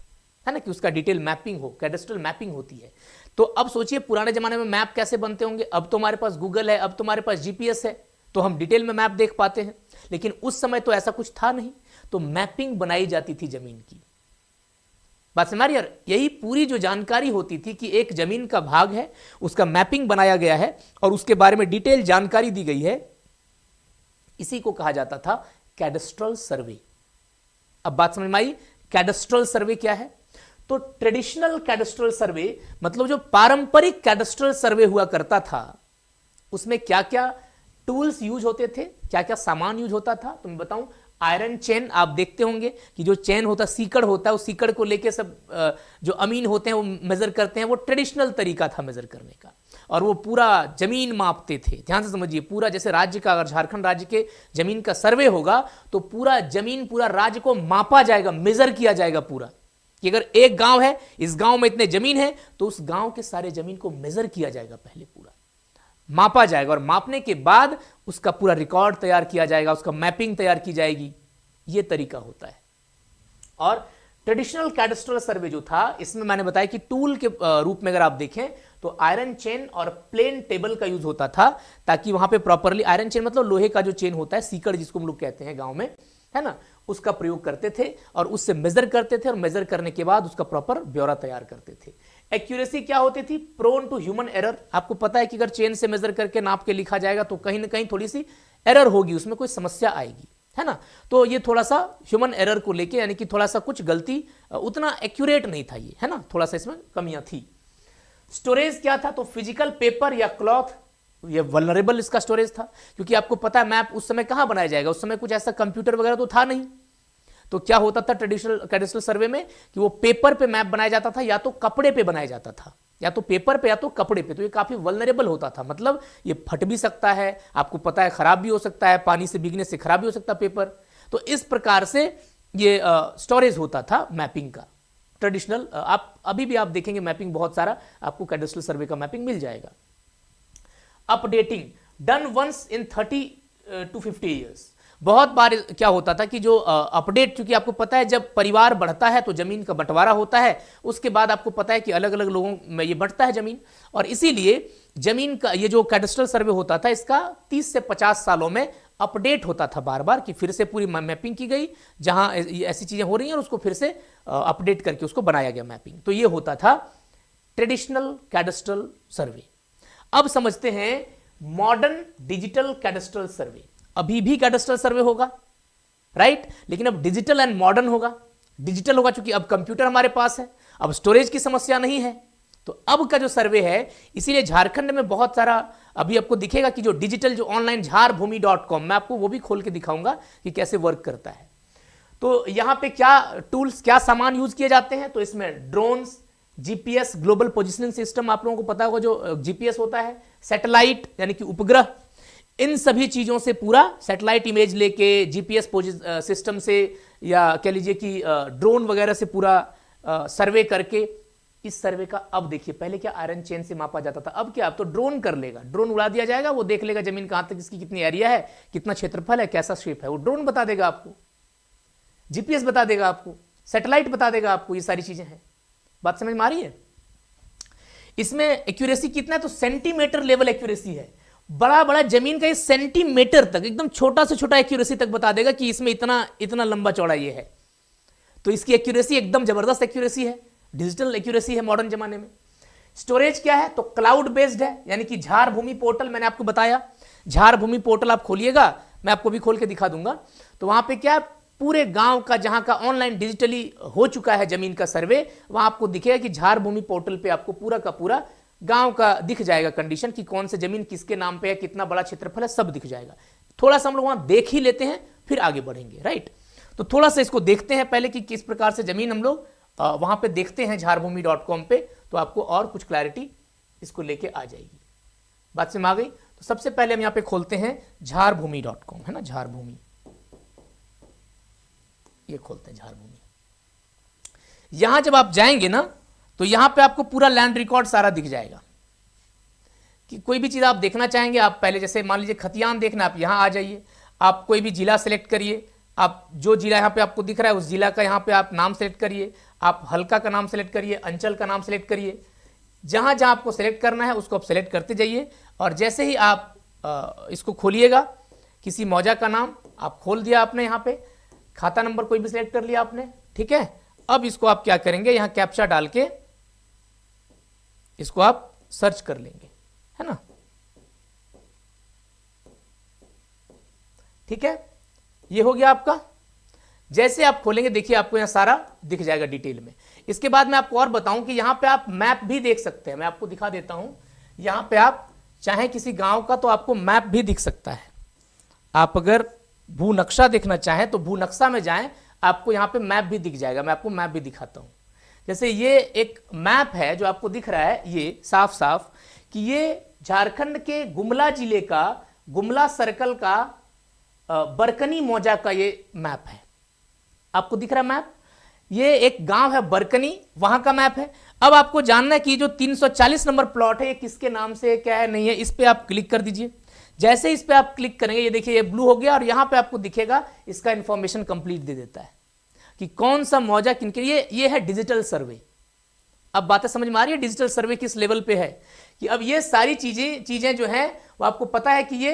है ना, कि उसका डिटेल मैपिंग हो, कैडेस्ट्रल मैपिंग होती है। तो अब सोचिए पुराने जमाने में मैप कैसे बनते होंगे। अब तो हमारे पास गूगल है, अब तो हमारे पास जीपीएस है, तो हम डिटेल में मैप देख पाते हैं, लेकिन उस समय तो ऐसा कुछ था नहीं। तो मैपिंग बनाई जाती थी जमीन की। बात समझ रही है? यही पूरी जो जानकारी होती थी कि एक जमीन का भाग है, उसका मैपिंग बनाया गया है और उसके बारे में डिटेल जानकारी दी गई है, इसी को कहा जाता था कैडेस्ट्रल सर्वे। अब बात समझ में आई, कैडेस्ट्रल सर्वे क्या है? तो ट्रेडिशनल कैडेस्ट्रल सर्वे मतलब जो पारंपरिक कैडेस्ट्रल सर्वे हुआ करता था, उसमें क्या क्या टूल्स यूज होते थे, क्या क्या सामान यूज होता था। तो मैं बताऊं, आयरन चेन आप देखते होंगे कि जो चेन होता है, सीकड़ होता है, उस सीकड़ को लेके सब जो अमीन होते हैं वो मेजर करते हैं, वो ट्रेडिशनल तरीका था मेजर करने का। और वो पूरा जमीन मापते थे। ध्यान से समझिए, पूरा जैसे राज्य का, अगर झारखंड राज्य के जमीन का सर्वे होगा तो पूरा जमीन, पूरा राज्य को मापा जाएगा, मेजर किया जाएगा पूरा, कि अगर एक गांव है, इस गांव में इतने जमीन है, तो उस गांव के सारे जमीन को मेजर किया जाएगा, पहले पूरा मापा जाएगा, और मापने के बाद उसका पूरा रिकॉर्ड तैयार किया जाएगा, उसका मैपिंग तैयार की जाएगी। यह तरीका होता है। और ट्रेडिशनल कैडस्ट्रल सर्वे जो था, इसमें मैंने बताया कि टूल के रूप में अगर आप देखें तो आयरन चेन और प्लेन टेबल का यूज होता था, ताकि वहां पे प्रॉपरली, आयरन चेन मतलब लोहे का जो चेन होता है, सीकड़ जिसको हम लोग कहते हैं गांव में, है ना, उसका प्रयोग करते थे और उससे मेजर करते थे, और मेजर करने के बाद उसका प्रॉपर ब्यौरा तैयार करते थे। एक्यूरेसी क्या होती थी? Prone to human error. आपको पता है कि अगर चेन से मेजर करके नाप के लिखा जाएगा तो कहीं ना कहीं थोड़ी सी एरर होगी, उसमें कोई समस्या आएगी, है ना। तो ये थोड़ा सा ह्यूमन एरर को लेके, यानी कि थोड़ा सा कुछ गलती, उतना एक्यूरेट नहीं था ये, है ना, थोड़ा सा इसमें कमियां थी। स्टोरेज क्या था? तो फिजिकल पेपर या क्लॉथ, ये वल्नरेबल इसका स्टोरेज था, क्योंकि आपको पता है मैप उस समय कहां बनाया जाएगा, उस समय कुछ ऐसा कंप्यूटर वगैरह तो था नहीं। तो क्या होता था ट्रेडिशनल कैडस्ट्रल सर्वे में कि वो पेपर पे मैप बनाया जाता था, या तो कपड़े पे बनाया जाता था, या तो पेपर पे या तो कपड़े पे। तो ये काफी वल्नरेबल होता था, मतलब ये फट भी सकता है, आपको पता है खराब भी हो सकता है, पानी से भीगने से खराब भी हो सकता है पेपर। तो इस प्रकार से ये स्टोरेज होता था मैपिंग का ट्रेडिशनल। आप अभी भी आप देखेंगे मैपिंग बहुत सारा आपको कैडस्ट्रल सर्वे का मैपिंग मिल जाएगा। Updating done once in 30 to 50 years. बहुत बार क्या होता था कि जो अपडेट, क्योंकि आपको पता है जब परिवार बढ़ता है तो जमीन का बंटवारा होता है, उसके बाद आपको पता है कि अलग अलग लोगों में ये बढ़ता है जमीन, और इसीलिए जमीन का ये जो कैडस्ट्रल सर्वे होता था, इसका 30 से 50 सालों में अपडेट होता था बार बार, कि फिर से पूरी मैपिंग की गई, जहां ऐसी चीजें हो रही हैं और उसको फिर से अपडेट करके उसको बनाया गया मैपिंग। तो ये होता था ट्रेडिशनल कैडस्ट्रल सर्वे। अब समझते हैं मॉडर्न डिजिटल कैडस्ट्रल सर्वे। अभी भी कैडस्ट्रल सर्वे होगा, राइट, लेकिन अब डिजिटल एंड मॉडर्न होगा। डिजिटल होगा क्योंकि अब कंप्यूटर हमारे पास है, अब स्टोरेज की समस्या नहीं है। तो अब का जो सर्वे है, इसीलिए झारखंड में बहुत सारा, अभी आपको दिखेगा कि जो डिजिटल, जो ऑनलाइन झारभूमि.com, मैं आपको वो भी खोल के दिखाऊंगा कि कैसे वर्क करता है। तो यहां पे क्या टूल्स, क्या सामान यूज किए जाते हैं? तो इसमें drones, GPS, global positioning system, आप लोगों को पता होगा जो जीपीएस होता है, सैटेलाइट यानी कि उपग्रह, इन सभी चीजों से पूरा सैटेलाइट इमेज लेके, जीपीएस सिस्टम से, या कह लीजिए कि ड्रोन वगैरह से पूरा सर्वे करके, इस सर्वे का अब देखिए, पहले क्या आयरन चेन से मापा जाता था, अब क्या, अब तो ड्रोन कर लेगा, ड्रोन उड़ा दिया जाएगा, वो देख लेगा जमीन कहां तक, इसकी कितनी एरिया है, कितना क्षेत्रफल है, कैसा शेप है, वो ड्रोन बता देगा आपको, जीपीएस बता देगा आपको, सैटेलाइट बता देगा आपको, ये सारी चीजें हैं। बात समझ में आ रही है? इसमें एक्यूरेसी कितना है? तो सेंटीमीटर लेवल एक्यूरेसी है। बड़ा बड़ा जमीन का ये सेंटीमीटर तक, एकदम छोटा से छोटा एक्यूरेसी तक बता देगा कि इसमें इतना इतना लंबा चौड़ा ये है। तो इसकी एक्यूरेसी एकदम जबरदस्त एक्यूरेसी है, डिजिटल एक्यूरेसी है मॉडर्न जमाने में। स्टोरेज क्या है? तो क्लाउड बेस्ड है, यानी कि झारभूमि पोर्टल, मैंने आपको बताया, झारभूमि पोर्टल आप खोलिएगा, मैं आपको भी खोल के दिखा दूंगा। तो वहां पे क्या, पूरे गांव का जहां का ऑनलाइन डिजिटली हो चुका है जमीन का सर्वे, वहां आपको दिखेगा कि झारभूमि पोर्टल पे आपको पूरा का पूरा गांव का दिख जाएगा कंडीशन, कि कौन से जमीन किसके नाम पे है, कितना बड़ा क्षेत्रफल है, सब दिख जाएगा। थोड़ा सा हम लोग वहां देख ही लेते हैं, फिर आगे बढ़ेंगे, राइट। तो थोड़ा सा इसको देखते हैं पहले कि किस प्रकार से जमीन हम लोग वहां पे देखते हैं झारभूमि.com पे, तो आपको और कुछ क्लैरिटी इसको लेके आ जाएगी। बात समझ में आ गई? तो सबसे पहले हम यहाँ पे खोलते हैं झारभूमि.com, है ना, झारभूमि, ये खोलते हैं झारभूमि। यहां जब आप जाएंगे ना, तो यहां पे आपको पूरा लैंड रिकॉर्ड सारा दिख जाएगा, कि कोई भी चीज आप देखना चाहेंगे, आप पहले जैसे मान लीजिए खतियान देखना, आप यहां आ जाइए, आप कोई भी जिला सेलेक्ट करिए, आप जो जिला यहां पे आपको दिख रहा है उस जिला का यहां पे आप नाम सेलेक्ट करिए, आप हल्का का नाम सेलेक्ट करिए, अंचल का नाम सेलेक्ट करिए, जहां जहां आपको सेलेक्ट करना है उसको आप सेलेक्ट करते जाइए। और जैसे ही आप इसको खोलिएगा, किसी मौजा का नाम आप खोल दिया आपने, यहाँ पे खाता नंबर कोई भी सिलेक्ट कर लिया आपने, ठीक है। अब इसको आप क्या करेंगे, यहां कैप्चा डाल के इसको आप सर्च कर लेंगे, है ना, ठीक है। ये हो गया आपका। जैसे आप खोलेंगे, देखिए आपको यहां सारा दिख जाएगा डिटेल में। इसके बाद मैं आपको और बताऊं कि यहां पे आप मैप भी देख सकते हैं, मैं आपको दिखा देता हूं। यहां पे आप चाहे किसी गांव का, तो आपको मैप भी दिख सकता है। आप अगर भू नक्शा देखना चाहें तो भू नक्शा में जाएं, आपको यहां पे मैप भी दिख जाएगा। मैं आपको मैप भी दिखाता हूं। जैसे ये एक मैप है जो आपको दिख रहा है, ये साफ साफ, कि ये झारखंड के गुमला जिले का गुमला सर्कल का बरकनी मौजा का ये मैप है। आपको दिख रहा है मैप, ये एक गांव है बरकनी, वहां का मैप है। अब आपको जानना है कि जो 340 नंबर प्लॉट है ये किसके नाम से क्या है नहीं है, इस पे आप क्लिक कर दीजिए। जैसे इस पे आप क्लिक करेंगे ये देखिए ये ब्लू हो गया और यहां पे आपको दिखेगा इसका इंफॉर्मेशन कंप्लीट दे देता है कि कौन सा मौजा किनके लिए। ये है डिजिटल सर्वे। अब बातें समझ में आ रही है डिजिटल सर्वे किस लेवल पे है कि अब ये सारी चीजें जो है वो आपको पता है कि ये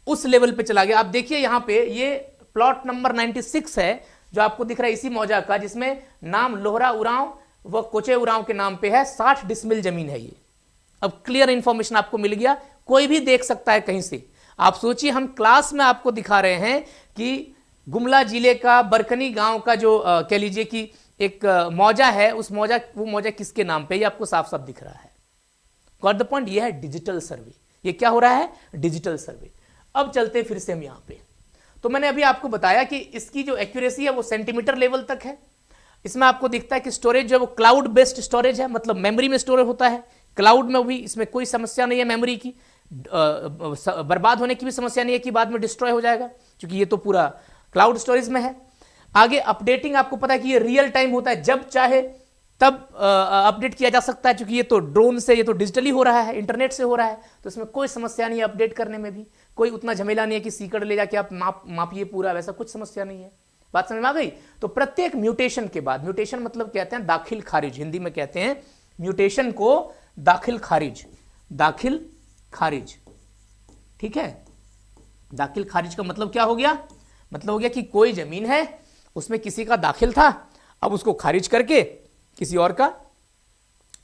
उस लेवल पे चला गया। आप देखिए यहां पे ये प्लॉट नंबर 96 है जो आपको दिख रहा है इसी मौजा का, जिसमें नाम लोहरा उरांव व कोचे उरांव के नाम पे है। 60 डिसमिल जमीन है ये। अब क्लियर इंफॉर्मेशन आपको मिल गया, कोई भी देख सकता है कहीं से। आप सोचिए हम क्लास में आपको दिखा रहे हैं कि गुमला जिले का बरकनी गांव का जो कह लीजिए कि एक मौजा है, उस वो मौजा किसके नाम पे, ये आपको साफ साफ दिख रहा है। Got the point. ये है डिजिटल सर्वे। ये क्या हो रहा है, डिजिटल सर्वे। अब चलते फिर से हम यहां पे, तो मैंने अभी आपको बताया कि इसकी जो एक्यूरेसी है वो सेंटीमीटर लेवल तक है। इसमें आपको दिखता है कि स्टोरेज जो है वो क्लाउड बेस्ड स्टोरेज है, मतलब मेमोरी में स्टोरेज होता है। क्लाउड में भी इसमें कोई समस्या नहीं है मेमोरी की, बर्बाद होने की भी समस्या नहीं है कि बाद में डिस्ट्रॉय हो जाएगा, क्योंकि ये तो पूरा क्लाउड स्टोरेज में है। आगे अपडेटिंग आपको पता है कि ये रियल टाइम होता है, जब चाहे तब अपडेट किया जा सकता है, क्योंकि ये तो ड्रोन से, ये तो डिजिटली हो रहा है, इंटरनेट से हो रहा है, तो इसमें कोई समस्या नहीं है। अपडेट करने में भी कोई उतना झमेला नहीं है कि सीकड़ ले जाके आप मापिए पूरा, वैसा कुछ समस्या नहीं है। बात समझ में आ गई। तो प्रत्येक म्यूटेशन के बाद, म्यूटेशन मतलब कहते हैं दाखिल खारिज, हिंदी में कहते हैं म्यूटेशन को दाखिल खारिज, दाखिल खारिज, ठीक है। दाखिल खारिज का मतलब क्या हो गया, मतलब हो गया कि कोई जमीन है उसमें किसी का दाखिल था, अब उसको खारिज करके किसी और का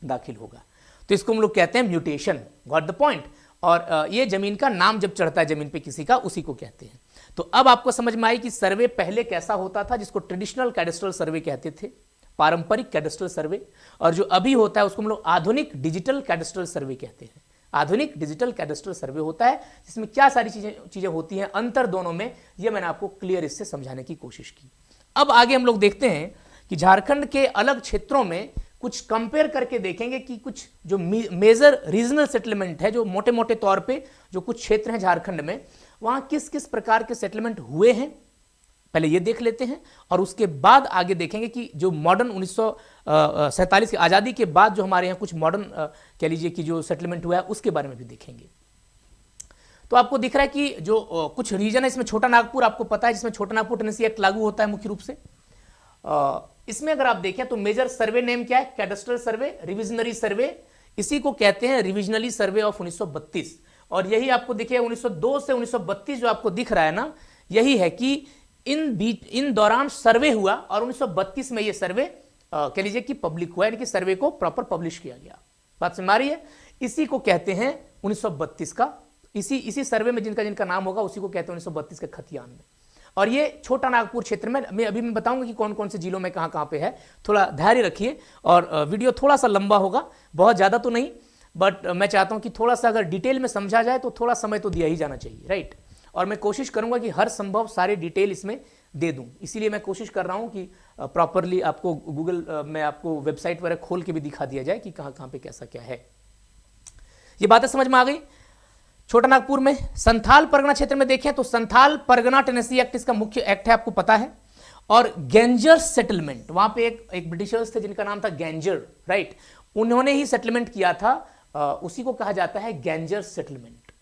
दाखिल होगा, तो इसको हम लोग कहते हैं म्यूटेशन। Got the point. और ये जमीन का नाम जब चढ़ता है जमीन पे किसी का, उसी को कहते हैं। तो अब आपको समझ में आई कि सर्वे पहले कैसा होता था, जिसको ट्रेडिशनल कैडेस्ट्रल सर्वे कहते थे, पारंपरिक कैडेस्ट्रल सर्वे, और जो अभी होता है उसको हम लोग आधुनिक डिजिटल कैडेस्ट्रल सर्वे कहते हैं। आधुनिक डिजिटल कैडेस्ट्रल सर्वे होता है जिसमें क्या सारी चीजें होती हैं, अंतर दोनों में, ये मैंने आपको क्लियर इससे समझाने की कोशिश की। अब आगे हम लोग देखते हैं कि झारखंड के अलग क्षेत्रों में कुछ कंपेयर करके देखेंगे कि कुछ जो मेजर रीजनल सेटलमेंट है, जो मोटे मोटे तौर पे जो कुछ क्षेत्र हैं झारखंड में, वहां किस किस प्रकार के सेटलमेंट हुए हैं, पहले ये देख लेते हैं, और उसके बाद आगे देखेंगे कि जो मॉडर्न 1947 की आज़ादी के बाद जो हमारे यहाँ कुछ मॉडर्न कह लीजिए कि जो सेटलमेंट हुआ है उसके बारे में भी देखेंगे। तो आपको दिख रहा है कि जो कुछ रीजन है, इसमें छोटा नागपुर आपको पता है, जिसमें छोटा नागपुर टेनेसी एक्ट लागू होता है मुख्य रूप से। इसमें अगर आप देखें तो मेजर सर्वे नेम क्या है, कैडेस्ट्रल सर्वे, रिविजनरी सर्वे, इसी को कहते हैं रिविजनली सर्वे ऑफ 1932। और यही आपको दिखे 1902 से 1932 जो आपको दिख रहा है ना, यही है कि इन दौरान सर्वे हुआ और 1932 में ये सर्वे कह लीजिए कि पब्लिक हुआ, यानी कि सर्वे को प्रॉपर पब्लिश किया गया। बात समझ आ रही है। इसी को कहते हैं 1932 का, इसी सर्वे में जिनका नाम होगा उसी को कहते हैं 1932 के खतियान में। और ये छोटा नागपुर क्षेत्र में, मैं बताऊंगा कि कौन कौन से जिलों में कहां पे है। थोड़ा धैर्य रखिए, और वीडियो थोड़ा सा लंबा होगा, बहुत ज़्यादा तो नहीं, बट मैं चाहता हूं कि थोड़ा सा अगर डिटेल में समझा जाए तो थोड़ा समय तो दिया ही जाना चाहिए, राइट। और मैं कोशिश करूंगा कि हर संभव सारे डिटेल इसमें दे दूं, इसीलिए मैं कोशिश कर रहा हूं कि प्रॉपरली आपको गूगल में आपको वेबसाइट वगैरह खोल के भी दिखा दिया जाए कि कहां पे कैसा क्या है। ये बातें समझ में आ गई। छोटा नागपुर में संथाल परगना क्षेत्र में देखें तो संथाल परगना टेनेसी एक्ट इसका मुख्य एक्ट है, आपको पता है। और गैंजर सेटलमेंट, वहां पे एक ब्रिटिशर्स थे जिनका नाम था गैंजर, राइट, उन्होंने ही सेटलमेंट किया था, उसी को कहा जाता है गैंजर सेटलमेंट,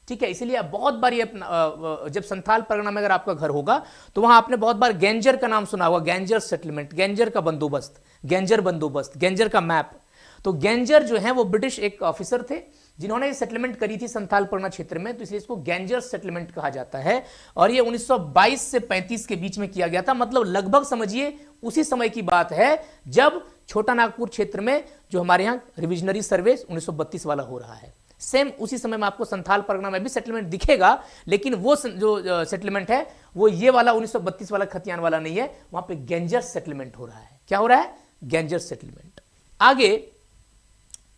ठीक है। इसीलिए बहुत बार ये जब संथाल परगना में अगर आपका घर होगा तो वहां आपने बहुत बार गैंजर का नाम सुना होगा, गैंजर सेटलमेंट, गैंजर का बंदोबस्त, गैंजर का मैप। तो गैंजर जो है वो ब्रिटिश एक ऑफिसर थे जिन्होंने ये सेटलमेंट करी थी संथाल परगना क्षेत्र में, तो इसलिए इसको गैंजर सेटलमेंट कहा जाता है। और ये 1922 से 35 के बीच में किया गया था, मतलब लगभग समझिए उसी समय की बात है जब छोटा नागपुर क्षेत्र में जो हमारे यहाँ रिविजनरी सर्वे 1932 वाला हो रहा है। सेम उसी समय में आपको संथाल परगना में भी सेटलमेंट दिखेगा, लेकिन वो जो सेटलमेंट है वो ये वाला 1932 वाला खतियान वाला नहीं है, वहां पे गैंजर सेटलमेंट हो रहा है। क्या हो रहा है, गैंजर सेटलमेंट। आगे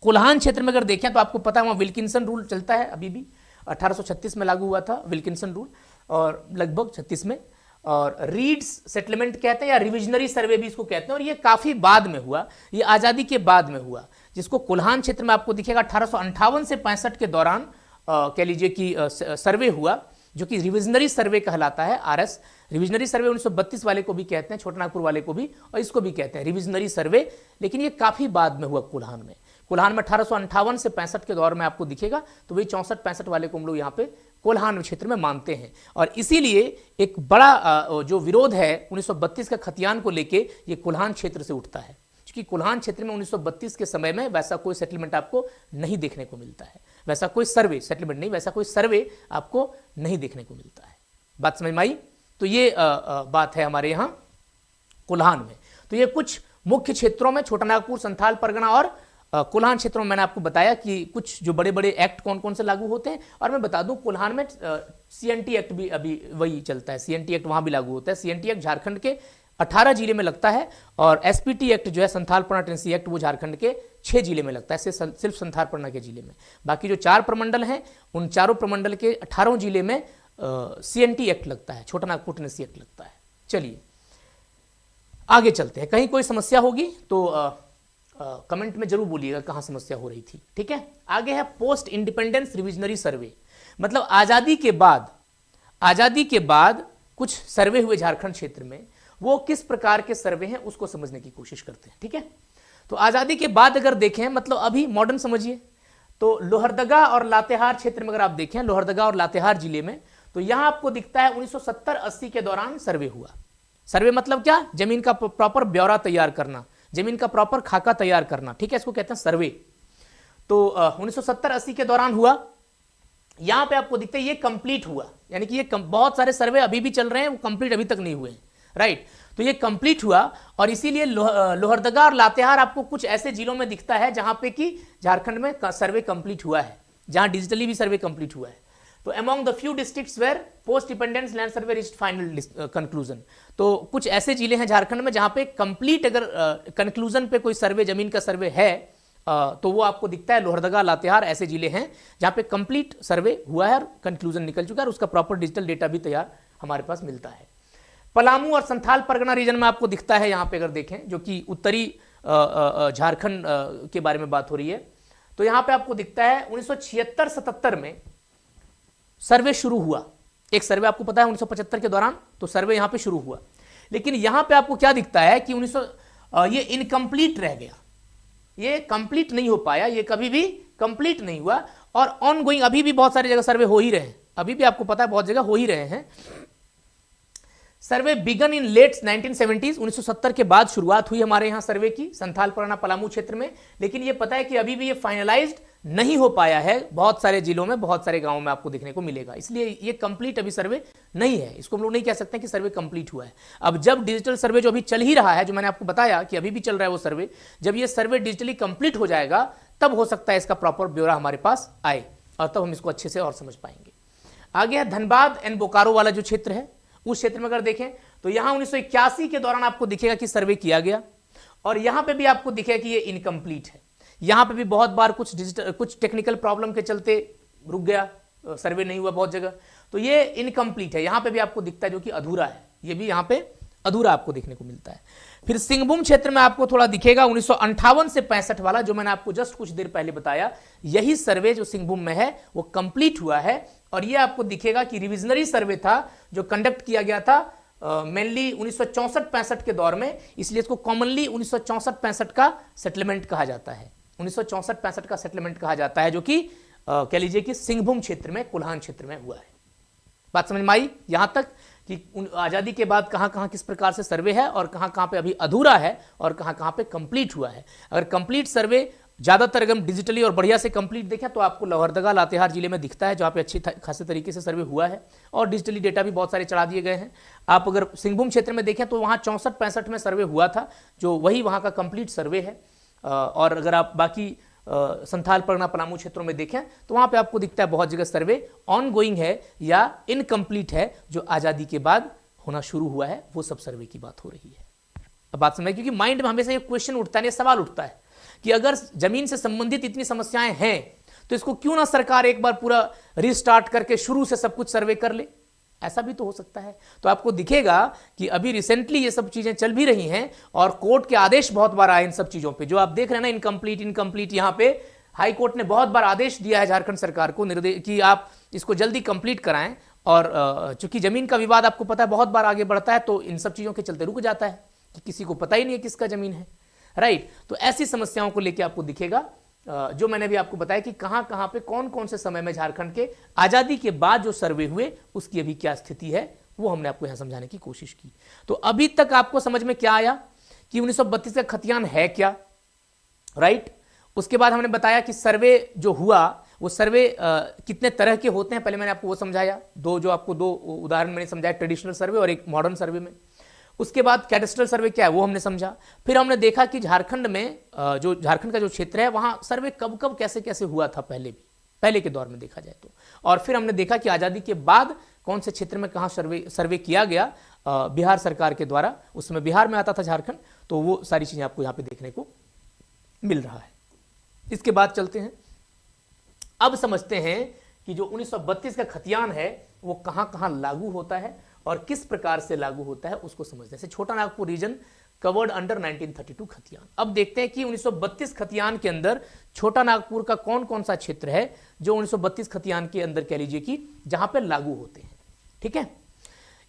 कोल्हान क्षेत्र में अगर देखें तो आपको पता है वहां विल्किंसन रूल चलता है अभी भी, 1836 में लागू हुआ था विल्किंसन रूल, और लगभग 36 में। और रीड्स सेटलमेंट कहते हैं या रिविजनरी सर्वे भी इसको कहते हैं, और ये काफी बाद में हुआ, ये आजादी के बाद में हुआ, जिसको कोल्हान क्षेत्र में आपको दिखेगा 1858 से 65 के दौरान कह लीजिए कि सर्वे हुआ, जो कि रिविजनरी सर्वे कहलाता है। आरएस रिविजनरी सर्वे 1932 वाले को भी कहते हैं, छोटानागपुर वाले को भी, और इसको भी कहते हैं रिविजनरी सर्वे, लेकिन ये काफी बाद में हुआ कोल्हान में। कोल्हान में 1858 से 65 के दौर में आपको दिखेगा, तो वही 64-65 वाले को हम लोग यहाँ पे कोल्हान क्षेत्र में मानते हैं। और इसीलिए एक बड़ा जो विरोध है 1932 का खतियान को लेके, ये कोल्हान क्षेत्र से उठता है, क्योंकि कोल्हान क्षेत्र में 1932 के समय में वैसा कोई सेटलमेंट आपको नहीं देखने को मिलता है, वैसा कोई सर्वे, सेटलमेंट नहीं, वैसा कोई सर्वे आपको नहीं देखने को मिलता है। बात समझ में आई? तो ये बात है हमारे यहाँ कोल्हान में। तो ये कुछ मुख्य क्षेत्रों में, छोटानागपुर, संथाल परगना और कोल्हान क्षेत्रों में मैंने आपको बताया कि कुछ जो बड़े बड़े एक्ट कौन कौन से लागू होते हैं। और मैं बता दूं, कोल्हान में सीएनटी एक्ट भी अभी वही चलता है, सीएनटी एक्ट वहां भी लागू होता है। सीएनटी एक्ट झारखंड के 18 जिले में लगता है, और एसपीटी एक्ट जो है संथाल परगना टेनेसी एक्ट, वो झारखंड के 6 जिले में लगता है, सिर्फ संथाल परगना के जिले में। बाकी जो 4 प्रमंडल हैं, उन चारों प्रमंडल के 18 जिले में सीएनटी एक्ट लगता है, छोटानागपुर टेनेसी एक्ट लगता है। चलिए आगे चलते हैं। कहीं कोई समस्या होगी तो कमेंट में जरूर बोलिएगा कहां समस्या हो रही थी। ठीक है, आगे है पोस्ट इंडिपेंडेंस रिविजनरी सर्वे, मतलब आजादी के बाद कुछ सर्वे हुए झारखंड क्षेत्र में, वो किस प्रकार के सर्वे हैं उसको समझने की कोशिश करते हैं। ठीक है, तो आजादी के बाद अगर देखें, मतलब अभी मॉडर्न समझिए, तो लोहरदगा और लातेहार क्षेत्र में अगर आप देखें, लोहरदगा और लातेहार जिले में, तो यहां आपको दिखता है 1970-80 के दौरान सर्वे हुआ। सर्वे मतलब क्या? जमीन का प्रॉपर ब्यौरा तैयार करना, जमीन का प्रॉपर खाका तैयार करना। ठीक है, इसको कहते हैं सर्वे। तो 1970-80 के दौरान हुआ। यहां पे आपको दिखता है ये कंप्लीट हुआ, यानी कि ये बहुत सारे सर्वे अभी भी चल रहे हैं, वो कंप्लीट अभी तक नहीं हुए हैं, राइट। तो ये कंप्लीट हुआ, और इसीलिए लोहरदगा और लातेहार आपको कुछ ऐसे जिलों में दिखता है जहां पे कि झारखंड में सर्वे कंप्लीट हुआ है, जहां डिजिटली भी सर्वे कंप्लीट हुआ है। तो among the few districts where post dependence land survey reached final conclusion, तो कुछ ऐसे जिले हैं झारखंड में जहां पे कंप्लीट अगर कंक्लूजन पे कोई सर्वे, जमीन का सर्वे है, तो वो आपको दिखता है लोहरदगा, लातेहार, ऐसे जिले हैं जहां पे कंप्लीट सर्वे हुआ है और कंक्लूजन निकल चुका है, और उसका प्रॉपर डिजिटल डेटा भी तैयार हमारे पास मिलता है। पलामू और संथाल परगना रीजन में आपको दिखता है, यहां पे अगर देखें, जो कि उत्तरी झारखंड के बारे में बात हो रही है, तो यहां पे आपको दिखता है 1976-77 में सर्वे शुरू हुआ। एक सर्वे आपको पता है 1975 के दौरान, तो सर्वे यहां पे शुरू हुआ, लेकिन यहां पे आपको क्या दिखता है कि ये इनकम्प्लीट रह गया, ये कंप्लीट नहीं हो पाया, ये कभी भी कंप्लीट नहीं हुआ, और ऑन गोइंग अभी भी बहुत सारी जगह सर्वे हो ही रहे हैं, अभी भी आपको पता है बहुत जगह हो ही रहे हैं। सर्वे बिगन इन लेट 1970s, 1970 के बाद शुरुआत हुई हमारे यहां सर्वे की, संथाल परगना पलामू क्षेत्र में, लेकिन ये पता है कि अभी भी ये फाइनलाइज्ड नहीं हो पाया है, बहुत सारे जिलों में, बहुत सारे गांवों में आपको देखने को मिलेगा, इसलिए ये कंप्लीट अभी सर्वे नहीं है, इसको हम लोग नहीं कह सकते कि सर्वे कंप्लीट हुआ है। अब जब डिजिटल सर्वे जो अभी चल ही रहा है, जो मैंने आपको बताया कि अभी भी चल रहा है वो सर्वे, जब ये सर्वे डिजिटली कंप्लीट हो जाएगा, तब हो सकता है इसका प्रॉपर ब्यौरा हमारे पास आए, और तब हम इसको अच्छे से और समझ पाएंगे। आगे है धनबाद एंड बोकारो वाला जो क्षेत्र है, उस क्षेत्र में अगर देखें तो यहां 1981 के दौरान आपको दिखेगा कि सर्वे किया गया, और यहां पे भी आपको दिखेगा कि ये इनकम्प्लीट है। यहां पे भी बहुत बार कुछ टेक्निकल प्रॉब्लम के चलते रुक गया, सर्वे नहीं हुआ बहुत जगह, तो ये इनकम्प्लीट है। यहां पे भी आपको दिखता है जो कि अधूरा है, ये भी यहां पे अधूरा आपको देखने को मिलता है। फिर सिंहभूम क्षेत्र में आपको थोड़ा दिखेगा 1958 से 65 वाला, जो मैंने आपको जस्ट कुछ देर पहले बताया, यही सर्वे जो सिंहभूम में है वो कंप्लीट हुआ है, और ये आपको दिखेगा कि रिविजनरी सर्वे था जो कंडक्ट किया गया था मेनली 1964-65 के दौर में, इसलिए इसको कॉमनली 1964-65 का सेटलमेंट कहा जाता है, 1964-65 का सेटलमेंट कहा जाता है, जो कि कह लीजिए कि सिंहभूम क्षेत्र में, कोल्हान क्षेत्र में हुआ है। बात समझ में आई यहां तक कि आजादी के बाद कहां कहां किस प्रकार से सर्वे है, और कहां कहां पे अभी अधूरा है, और कहां कहां पे कंप्लीट हुआ है। अगर कंप्लीट सर्वे ज्यादातर अगर हम डिजिटली और बढ़िया से कंप्लीट देखें तो आपको लोहरदगा, लातेहार जिले में दिखता है, जहां पे अच्छी खासे तरीके से सर्वे हुआ है, और डिजिटली डेटा भी बहुत सारे चढ़ा दिए गए हैं। आप अगर सिंहभूम क्षेत्र में देखें तो वहां 64-65 में सर्वे हुआ था, जो वही वहां का कंप्लीट सर्वे है। और अगर आप बाकी संथाल परगना पलामू क्षेत्रों में देखें तो वहां पे आपको दिखता है बहुत जगह सर्वे ऑन गोइंग है या इनकम्प्लीट है, जो आजादी के बाद होना शुरू हुआ है, वो सब सर्वे की बात हो रही है। अब बात समझ, क्योंकि माइंड में हमेशा ये क्वेश्चन उठता है, ये सवाल उठता है कि अगर जमीन से संबंधित इतनी समस्याएं हैं तो इसको क्यों ना सरकार एक बार पूरा रिस्टार्ट करके शुरू से सब कुछ सर्वे कर ले, ऐसा भी तो हो सकता है। तो आपको दिखेगा कि अभी रिसेंटली ये सब चीजें चल भी रही हैं और कोर्ट के आदेश बहुत बार आए इन सब चीजों पे, जो आप देख रहे हैं ना इनकम्प्लीट, यहाँ पे हाई कोर्ट ने बहुत बार आदेश दिया है झारखंड सरकार को निर्देश कि आप इसको जल्दी कंप्लीट कराएं। और चूंकि जमीन का विवाद आपको पता है बहुत बार आगे बढ़ता है, तो इन सब चीजों के चलते रुक जाता है कि किसी को पता ही नहीं है किसका जमीन है, राइट। तो ऐसी समस्याओं को लेकर आपको दिखेगा, जो मैंने भी आपको बताया कि कहां कहां पे कौन कौन से समय में झारखंड के आजादी के बाद जो सर्वे हुए उसकी अभी क्या स्थिति है, वो हमने आपको यहां समझाने की कोशिश की। तो अभी तक आपको समझ में क्या आया कि 1932 का खतियान है क्या, राइट। उसके बाद हमने बताया कि सर्वे जो हुआ वो सर्वे कितने तरह के होते हैं, पहले मैंने आपको वो समझाया, दो उदाहरण मैंने समझाया, ट्रेडिशनल सर्वे और एक मॉडर्न सर्वे में। उसके बाद कैडेस्ट्रल सर्वे क्या है वो हमने समझा। फिर हमने देखा कि झारखंड में जो झारखंड का जो क्षेत्र है वहां सर्वे कब कब कैसे कैसे हुआ था, पहले के दौर में देखा जाए तो। और फिर हमने देखा कि आज़ादी के बाद कौन से क्षेत्र में कहाँ सर्वे किया गया बिहार सरकार के द्वारा, उस समय बिहार में आता था झारखंड, तो वो सारी चीज़ें आपको यहाँ पे देखने को मिल रहा है। इसके बाद चलते हैं, अब समझते हैं कि जो 1932 का खतियान है वो कहाँ कहाँ लागू होता है और किस प्रकार से लागू होता है उसको समझते हैं। छोटा नागपुर रीजन कवर्ड अंडर 1932 खतियान। अब देखते हैं कि 1932 खतियान के अंदर छोटा नागपुर का कौन कौन सा क्षेत्र है जो 1932 खतियान के अंदर कह लीजिए कि जहां पे लागू होते हैं, ठीक है।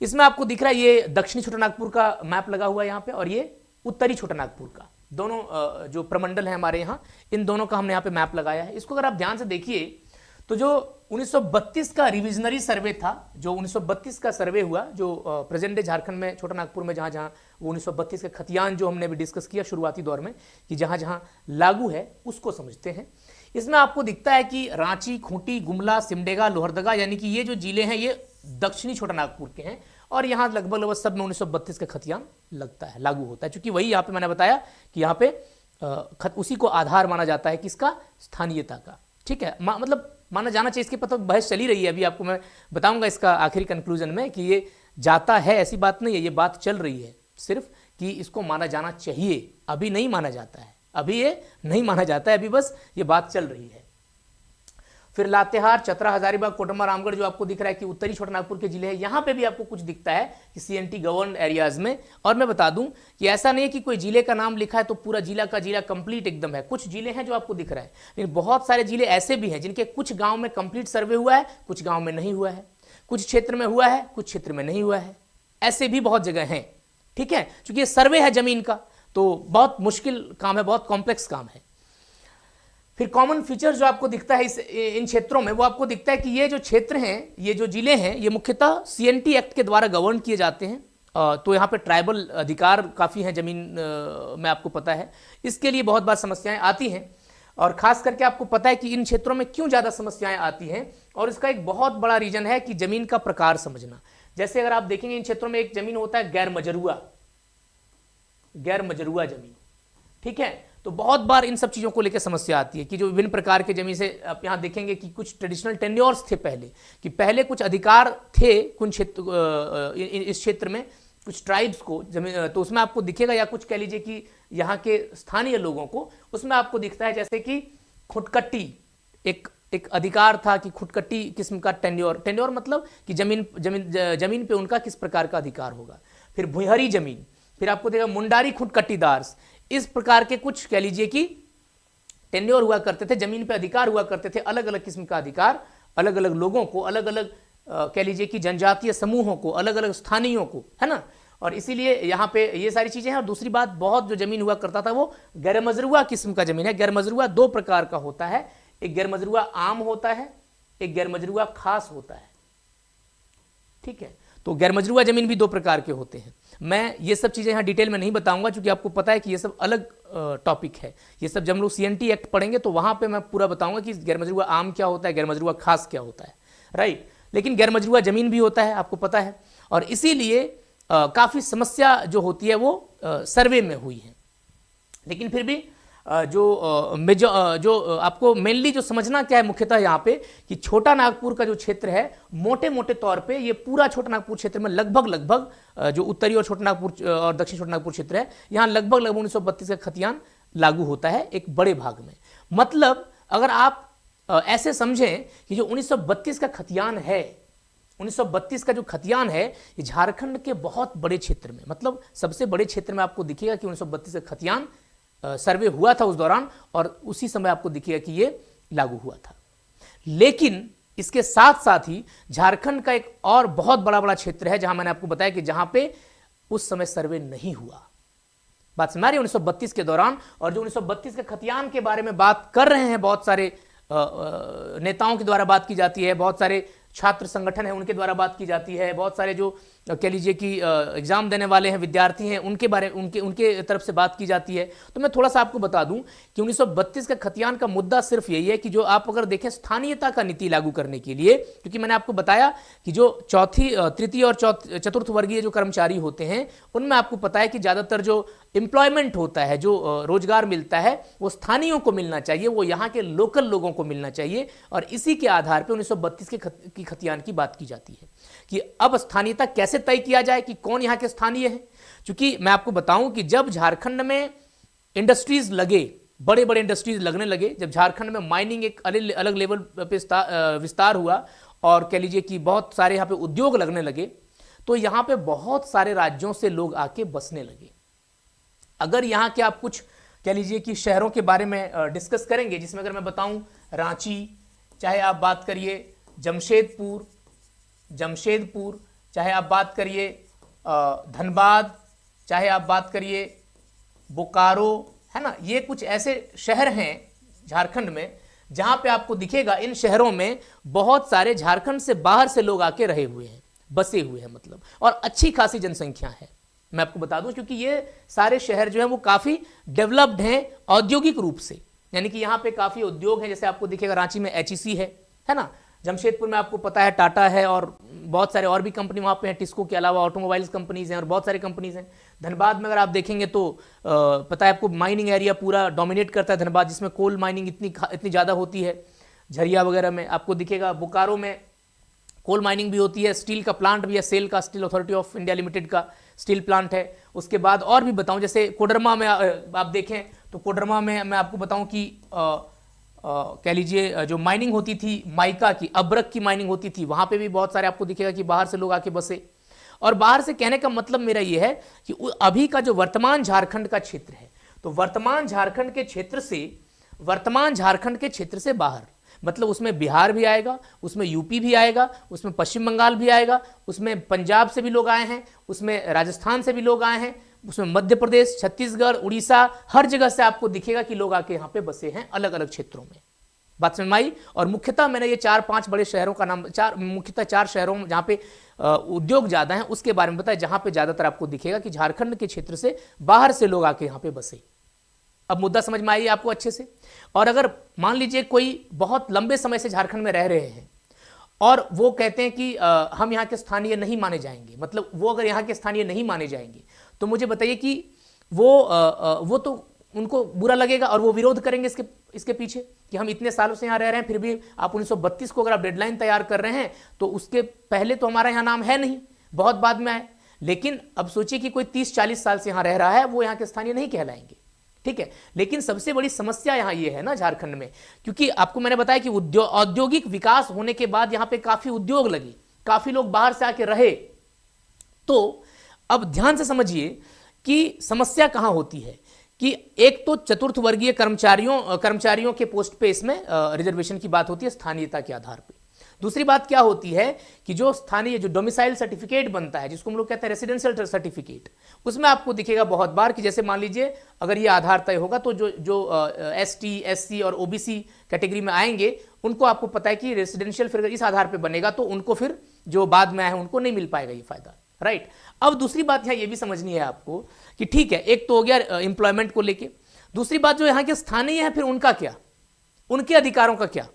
इसमें आपको दिख रहा है ये दक्षिणी छोटा नागपुर का मैप लगा हुआ है यहाँ पे, और ये उत्तरी छोटा नागपुर का, दोनों जो प्रमंडल है हमारे यहाँ, इन दोनों का हमने यहाँ पे मैप लगाया है। इसको अगर आप ध्यान से देखिए तो जो 1932 का रिविजनरी सर्वे था, जो 1932 का सर्वे हुआ, जो प्रेजेंट डे झारखंड में छोटा नागपुर में जहाँ जहाँ वो 1932 के खतियान जो हमने अभी डिस्कस किया शुरुआती दौर में कि जहाँ जहाँ लागू है उसको समझते हैं। इसमें आपको दिखता है कि रांची, खूंटी, गुमला, सिमडेगा, लोहरदगा, यानी कि ये जो जिले हैं ये दक्षिणी छोटा नागपुर के हैं, और यहाँ लगभग सब में 1932 का खतियान लगता है, लागू होता है। चूंकि वही यहाँ पे मैंने बताया कि यहाँ पे उसी को आधार माना जाता है किसका, स्थानीयता का, ठीक है। मतलब माना जाना चाहिए, इसके पता बहस चली रही है, अभी आपको मैं बताऊंगा इसका आखिरी कंक्लूजन में कि ये जाता है, ऐसी बात नहीं है, ये बात चल रही है सिर्फ कि इसको माना जाना चाहिए, अभी नहीं माना जाता है, अभी ये नहीं माना जाता है, अभी बस ये बात चल रही है। फिर लातेहार, चतरा, हजारीबाग, कोडरमा, रामगढ़ जो आपको दिख रहा है कि उत्तरी छोटा नागपुर के जिले हैं, यहाँ पे भी आपको कुछ दिखता है कि सीएनटी गवर्न एरियाज में। और मैं बता दूं कि ऐसा नहीं है कि कोई जिले का नाम लिखा है तो पूरा जिला का जिला कंप्लीट एकदम है, कुछ जिले हैं जो आपको दिख रहा है, लेकिन बहुत सारे जिले ऐसे भी हैं जिनके कुछ गाँव में कंप्लीट सर्वे हुआ है, कुछ गाँव में नहीं हुआ है, कुछ क्षेत्र में हुआ है, कुछ क्षेत्र में नहीं हुआ है, ऐसे भी बहुत जगह हैं, ठीक है। चूंकि ये सर्वे है जमीन का तो बहुत मुश्किल काम है, बहुत कॉम्प्लेक्स काम है। फिर कॉमन फीचर जो आपको दिखता है इन क्षेत्रों में, वो आपको दिखता है कि ये जो क्षेत्र हैं, ये जो जिले हैं, ये मुख्यतः सीएनटी एक्ट के द्वारा गवर्न किए जाते हैं। तो यहाँ पे ट्राइबल अधिकार काफ़ी हैं जमीन में, आपको पता है, इसके लिए बहुत बार समस्याएं आती हैं। और खास करके आपको पता है कि इन क्षेत्रों में क्यों ज़्यादा समस्याएं आती हैं, और इसका एक बहुत बड़ा रीजन है कि जमीन का प्रकार समझना। जैसे अगर आप देखेंगे इन क्षेत्रों में एक जमीन होता है गैर मजरूआ जमीन, ठीक है। तो बहुत बार इन सब चीज़ों को लेकर समस्या आती है कि जो विभिन्न प्रकार के जमीन से आप यहाँ देखेंगे कि कुछ ट्रेडिशनल टेन्योर्स थे पहले, कि पहले कुछ अधिकार थे कुछ क्षेत्र, इस क्षेत्र में कुछ ट्राइब्स को जमीन, तो उसमें आपको दिखेगा, या कुछ कह लीजिए कि यहाँ के स्थानीय लोगों को, उसमें आपको दिखता है जैसे कि खुटकट्टी एक अधिकार था कि खुटकट्टी किस्म का टेन्योर मतलब कि जमीन पे उनका किस प्रकार का अधिकार होगा। फिर भुइहरी जमीन, फिर आपको देखा मुंडारी खुटकट्टीदार्स, इस प्रकार के कुछ कह लीजिए कि टेन्योर हुआ करते थे, जमीन पे अधिकार हुआ करते थे, अलग अलग किस्म का अधिकार, अलग अलग लोगों को, अलग अलग कह लीजिए कि जनजातीय समूहों को, अलग अलग स्थानीयों को, है ना। और इसीलिए यहाँ पे ये सारी चीजें हैं। और दूसरी बात, बहुत जो जमीन हुआ करता था वो गैरमजरूआ किस्म का जमीन है। गैरमजरूआ दो प्रकार का होता है, एक गैरमजरूआ आम होता है, एक गैरमजरूआ खास होता है, ठीक है। तो गैरमजरूआ जमीन भी दो प्रकार के होते हैं। मैं ये सब चीज़ें यहाँ डिटेल में नहीं बताऊंगा क्योंकि आपको पता है कि ये सब अलग टॉपिक है। ये सब जब हम लोग सीएनटी एक्ट पढ़ेंगे तो वहाँ पे मैं पूरा बताऊंगा कि गैरमजरूआ आम क्या होता है, गैरमजरूआ खास क्या होता है, राइट। लेकिन गैरमजरूआ जमीन भी होता है, आपको पता है, और इसीलिए काफ़ी समस्या जो होती है वो सर्वे में हुई है। लेकिन फिर भी जो आपको मेनली जो समझना क्या है मुख्यतः यहाँ पे कि छोटा नागपुर का जो क्षेत्र है, मोटे मोटे तौर पे ये पूरा छोटा नागपुर क्षेत्र में लगभग जो उत्तरी और छोटा नागपुर और दक्षिण छोटा नागपुर क्षेत्र है, यहाँ लगभग 1932 का खतियान लागू होता है एक बड़े भाग में। मतलब अगर आप ऐसे समझें कि जो 1932 का खतियान है 1932 का जो खतियान है ये झारखंड के बहुत बड़े क्षेत्र में, मतलब सबसे बड़े क्षेत्र में आपको दिखेगा कि 1932 का खतियान सर्वे हुआ था उस दौरान, और उसी समय आपको दिखेगा कि ये लागू हुआ था। लेकिन इसके साथ साथ ही झारखंड का एक और बहुत बड़ा बड़ा क्षेत्र है जहां मैंने आपको बताया कि जहां पे उस समय सर्वे नहीं हुआ। बात समझ रही है? 1932 के दौरान, और जो 1932 के खतियान के बारे में बात कर रहे हैं, बहुत सारे नेताओं के द्वारा बात की जाती है, बहुत सारे छात्र संगठन है उनके द्वारा बात की जाती है, बहुत सारे जो कह लीजिए कि एग्जाम देने वाले हैं, विद्यार्थी हैं, उनके बारे उनके तरफ से बात की जाती है। तो मैं थोड़ा सा आपको बता दूं कि 1932 का खतियान का मुद्दा सिर्फ यही है कि जो आप अगर देखें स्थानीयता का नीति लागू करने के लिए, क्योंकि मैंने आपको बताया कि जो तृतीय और चतुर्थ वर्गीय जो कर्मचारी होते हैं उनमें आपको पता है कि ज़्यादातर जो एम्प्लॉयमेंट होता है, जो रोजगार मिलता है, वो स्थानीयों को मिलना चाहिए, वो यहाँ के लोकल लोगों को मिलना चाहिए। और इसी के आधार पर 1932 के खतियान की बात की जाती है कि अब स्थानीयता कैसे तय किया जाए कि कौन यहाँ के स्थानीय है। क्योंकि मैं आपको बताऊं कि जब झारखंड में इंडस्ट्रीज लगे, बड़े बड़े इंडस्ट्रीज लगने लगे, जब झारखंड में माइनिंग एक अलग लेवल पे विस्तार हुआ और कह लीजिए कि बहुत सारे यहाँ पे उद्योग लगने लगे, तो यहाँ पे बहुत सारे राज्यों से लोग आके बसने लगे। अगर यहाँ के आप कुछ कह लीजिए कि शहरों के बारे में डिस्कस करेंगे, जिसमें अगर मैं बताऊं रांची, चाहे आप बात करिए जमशेदपुर, चाहे आप बात करिए धनबाद, चाहे आप बात करिए बोकारो, है ना, ये कुछ ऐसे शहर हैं झारखंड में जहां पे आपको दिखेगा इन शहरों में बहुत सारे झारखंड से बाहर से लोग आके रहे हुए हैं, बसे हुए हैं मतलब, और अच्छी खासी जनसंख्या है। मैं आपको बता दूं क्योंकि ये सारे शहर जो हैं वो काफी डेवलप्ड हैं औद्योगिक रूप से, यानी कि यहाँ पे काफी उद्योग हैं। जैसे आपको दिखेगा रांची में HEC है ना, जमशेदपुर में आपको पता है टाटा है, और बहुत सारे और भी कंपनी वहाँ पे हैं, टिस्को के अलावा ऑटोमोबाइल्स कंपनीज हैं और बहुत सारी कंपनीज हैं। धनबाद में अगर आप देखेंगे तो पता है आपको माइनिंग एरिया पूरा डोमिनेट करता है धनबाद, जिसमें कोल माइनिंग इतनी ज़्यादा होती है। झरिया वगैरह में आपको दिखेगा, बोकारो में कोल माइनिंग भी होती है, स्टील का प्लांट भी है, सेल का steel authority of India limited का स्टील प्लांट है। उसके बाद और भी बताऊँ, जैसे कोडरमा में आप देखें तो कोडरमा में मैं आपको बताऊँ कि कह लीजिए जो माइनिंग होती थी माइका की, अब्रक की माइनिंग होती थी, वहाँ पे भी बहुत सारे आपको दिखेगा कि बाहर से लोग आके बसे। और बाहर से कहने का मतलब मेरा ये है कि अभी का जो वर्तमान झारखंड का क्षेत्र है, तो वर्तमान झारखंड के क्षेत्र से बाहर, मतलब उसमें बिहार भी आएगा, उसमें यूपी भी आएगा, उसमें पश्चिम बंगाल भी आएगा, उसमें पंजाब से भी लोग आए हैं, उसमें राजस्थान से भी लोग आए हैं, उसमें मध्य प्रदेश, छत्तीसगढ़, उड़ीसा, हर जगह से आपको दिखेगा कि लोग आके यहाँ पे बसे हैं अलग अलग क्षेत्रों में। बात समझ में आई? और मुख्यतः मैंने ये 4-5 बड़े शहरों का नाम, मुख्यतः 4 शहरों में जहाँ पे उद्योग ज़्यादा हैं उसके बारे में बताया, जहाँ पे ज़्यादातर आपको दिखेगा कि झारखंड के क्षेत्र से बाहर से लोग आके यहाँ पे बसे। अब मुद्दा समझ में आई आपको अच्छे से? और अगर मान लीजिए कोई बहुत लंबे समय से झारखंड में रह रहे हैं और वो कहते हैं कि हम यहाँ के स्थानीय नहीं माने जाएंगे, मतलब वो अगर यहाँ के स्थानीय नहीं माने जाएंगे तो मुझे बताइए कि वो तो उनको बुरा लगेगा और वो विरोध करेंगे इसके पीछे कि हम इतने सालों से यहाँ रह रहे हैं, फिर भी आप 1932 को अगर आप डेडलाइन तैयार कर रहे हैं तो उसके पहले तो हमारा यहाँ नाम है नहीं, बहुत बाद में आए। लेकिन अब सोचिए कि कोई 30-40 साल से यहाँ रह रहा है, वो यहाँ के स्थानीय नहीं कहलाएंगे, ठीक है। लेकिन सबसे बड़ी समस्या यहाँ ये है ना झारखंड में, क्योंकि आपको मैंने बताया कि औद्योगिक विकास होने के बाद यहाँ पे काफी उद्योग लगे, काफी लोग बाहर से आके रहे। तो अब ध्यान से समझिए कि समस्या कहां होती है कि एक तो चतुर्थ वर्गीय कर्मचारियों के पोस्ट पे इसमें रिजर्वेशन की बात होती है स्थानीयता के आधार पे। दूसरी बात क्या होती है कि जो स्थानीय जो डोमिसाइल सर्टिफिकेट बनता है, जिसको हम लोग कहते हैं रेसिडेंशियल सर्टिफिकेट, उसमें आपको दिखेगा बहुत बार कि जैसे मान लीजिए अगर ये आधार तय होगा तो जो ST, SC और OBC कैटेगरी में आएंगे उनको आपको पता है कि रेसिडेंशियल फिर इस आधार पर बनेगा तो उनको फिर जो बाद में आए हैं उनको नहीं मिल पाएगा ये फायदा, राइट। अब दूसरी बात यहाँ ये भी समझनी है आपको कि ठीक है, एक तो हो गया एम्प्लॉयमेंट को लेके, दूसरी बात जो यहाँ के स्थानीय है फिर उनका क्या, उनके अधिकारों का क्या,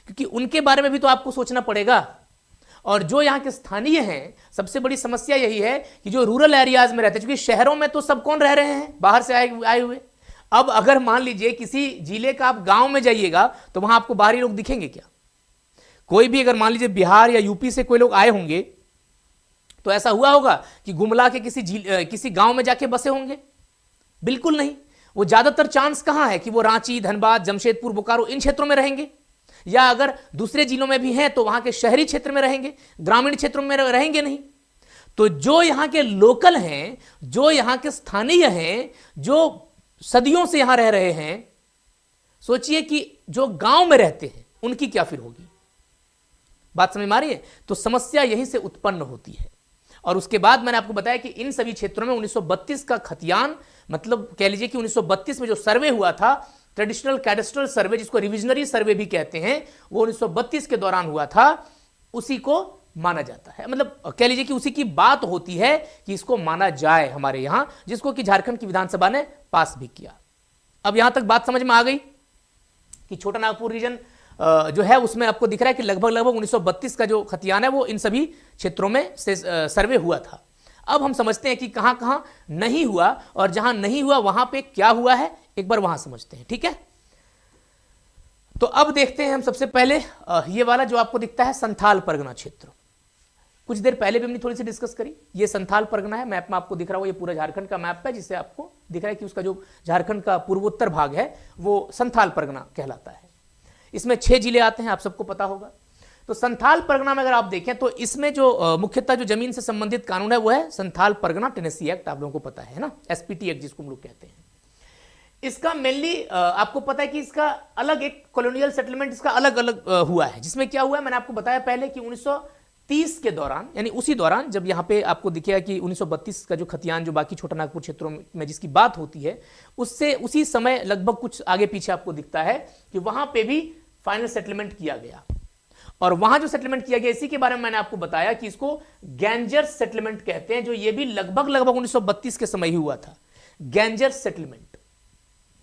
क्योंकि उनके बारे में भी तो आपको सोचना पड़ेगा। और जो यहाँ के स्थानीय हैं, सबसे बड़ी समस्या यही है कि जो रूरल एरियाज में रहते हैं, क्योंकि शहरों में तो सब कौन रह रहे हैं, बाहर से आए हुए। अब अगर मान लीजिए किसी जिले का आप गांव में जाइएगा तो वहां आपको बाहरी लोग दिखेंगे क्या? कोई भी अगर मान लीजिए बिहार या यूपी से कोई लोग आए होंगे तो ऐसा हुआ होगा कि गुमला के किसी गांव में जाके बसे होंगे? बिल्कुल नहीं। वो ज्यादातर चांस कहां है कि वो रांची, धनबाद, जमशेदपुर, बोकारो इन क्षेत्रों में रहेंगे। या अगर दूसरे जिलों में भी हैं तो वहां के शहरी क्षेत्र में रहेंगे, ग्रामीण क्षेत्रों में रहेंगे नहीं। तो जो यहां के लोकल हैं, जो यहां के स्थानीय हैं, जो सदियों से यहां रह रहे हैं, सोचिए कि जो गांव में रहते हैं उनकी क्या फिर होगी। बात समझ में आ रही है? तो समस्या यहीं से उत्पन्न होती है। और उसके बाद मैंने आपको बताया कि इन सभी क्षेत्रों में 1932 का खतियान, मतलब कह लीजिए कि 1932 में जो सर्वे हुआ था, ट्रेडिशनल कैडेस्ट्रल सर्वे, जिसको रिविजनरी सर्वे भी कहते हैं, वो 1932 के दौरान हुआ था, उसी को माना जाता है। मतलब कह लीजिए कि उसी की बात होती है कि इसको माना जाए हमारे यहां, जिसको कि झारखंड की विधानसभा ने पास भी किया। अब यहां तक बात समझ में आ गई कि छोटा नागपुर रीजन जो है उसमें आपको दिख रहा है कि लगभग 1932 का जो खतियान है वो इन सभी क्षेत्रों में से सर्वे हुआ था। अब हम समझते हैं कि कहां कहां नहीं हुआ, और जहां नहीं हुआ वहां पे क्या हुआ है, एक बार वहां समझते हैं। ठीक है, तो अब देखते हैं हम सबसे पहले ये वाला जो आपको दिखता है संथाल परगना क्षेत्र। कुछ देर पहले भी हमने थोड़ी सी डिस्कस करी। ये संथाल परगना है, मैप में आपको दिख रहा हो, ये पूरा झारखंड का मैप है, जिससे आपको दिख रहा है कि उसका जो झारखंड का पूर्वोत्तर भाग है वो संथाल परगना कहलाता है। इसमें 6 जिले आते हैं, आप सबको पता होगा। तो संथाल परगना में अगर आप देखें तो इसमें जो मुख्यतः जो जमीन से संबंधित कानून है वो है संथाल परगना टेनेसी एक्ट, आप लोगों को पता है ना, एसपीटी एक्ट जिसको हम लोग कहते हैं। इसका मेनली आपको पता है कि इसका अलग एक कॉलोनियल सेटलमेंट इसका अलग अलग हुआ है, जिसमें क्या हुआ है मैंने आपको बताया पहले कि 1930 के दौरान, यानी उसी दौरान जब यहाँ पे आपको दिखेगा कि 1932 का जो खतियान जो बाकी छोटा नागपुर क्षेत्रों में जिसकी बात होती है, उससे उसी समय लगभग कुछ आगे पीछे आपको दिखता है कि वहां पे भी फाइनल सेटलमेंट किया गया। और वहां जो सेटलमेंट किया गया इसी के बारे में मैंने आपको बताया कि इसको गैंजर सेटलमेंट कहते हैं, जो ये भी लगभग 1932 के समय ही हुआ था। गैंजर सेटलमेंट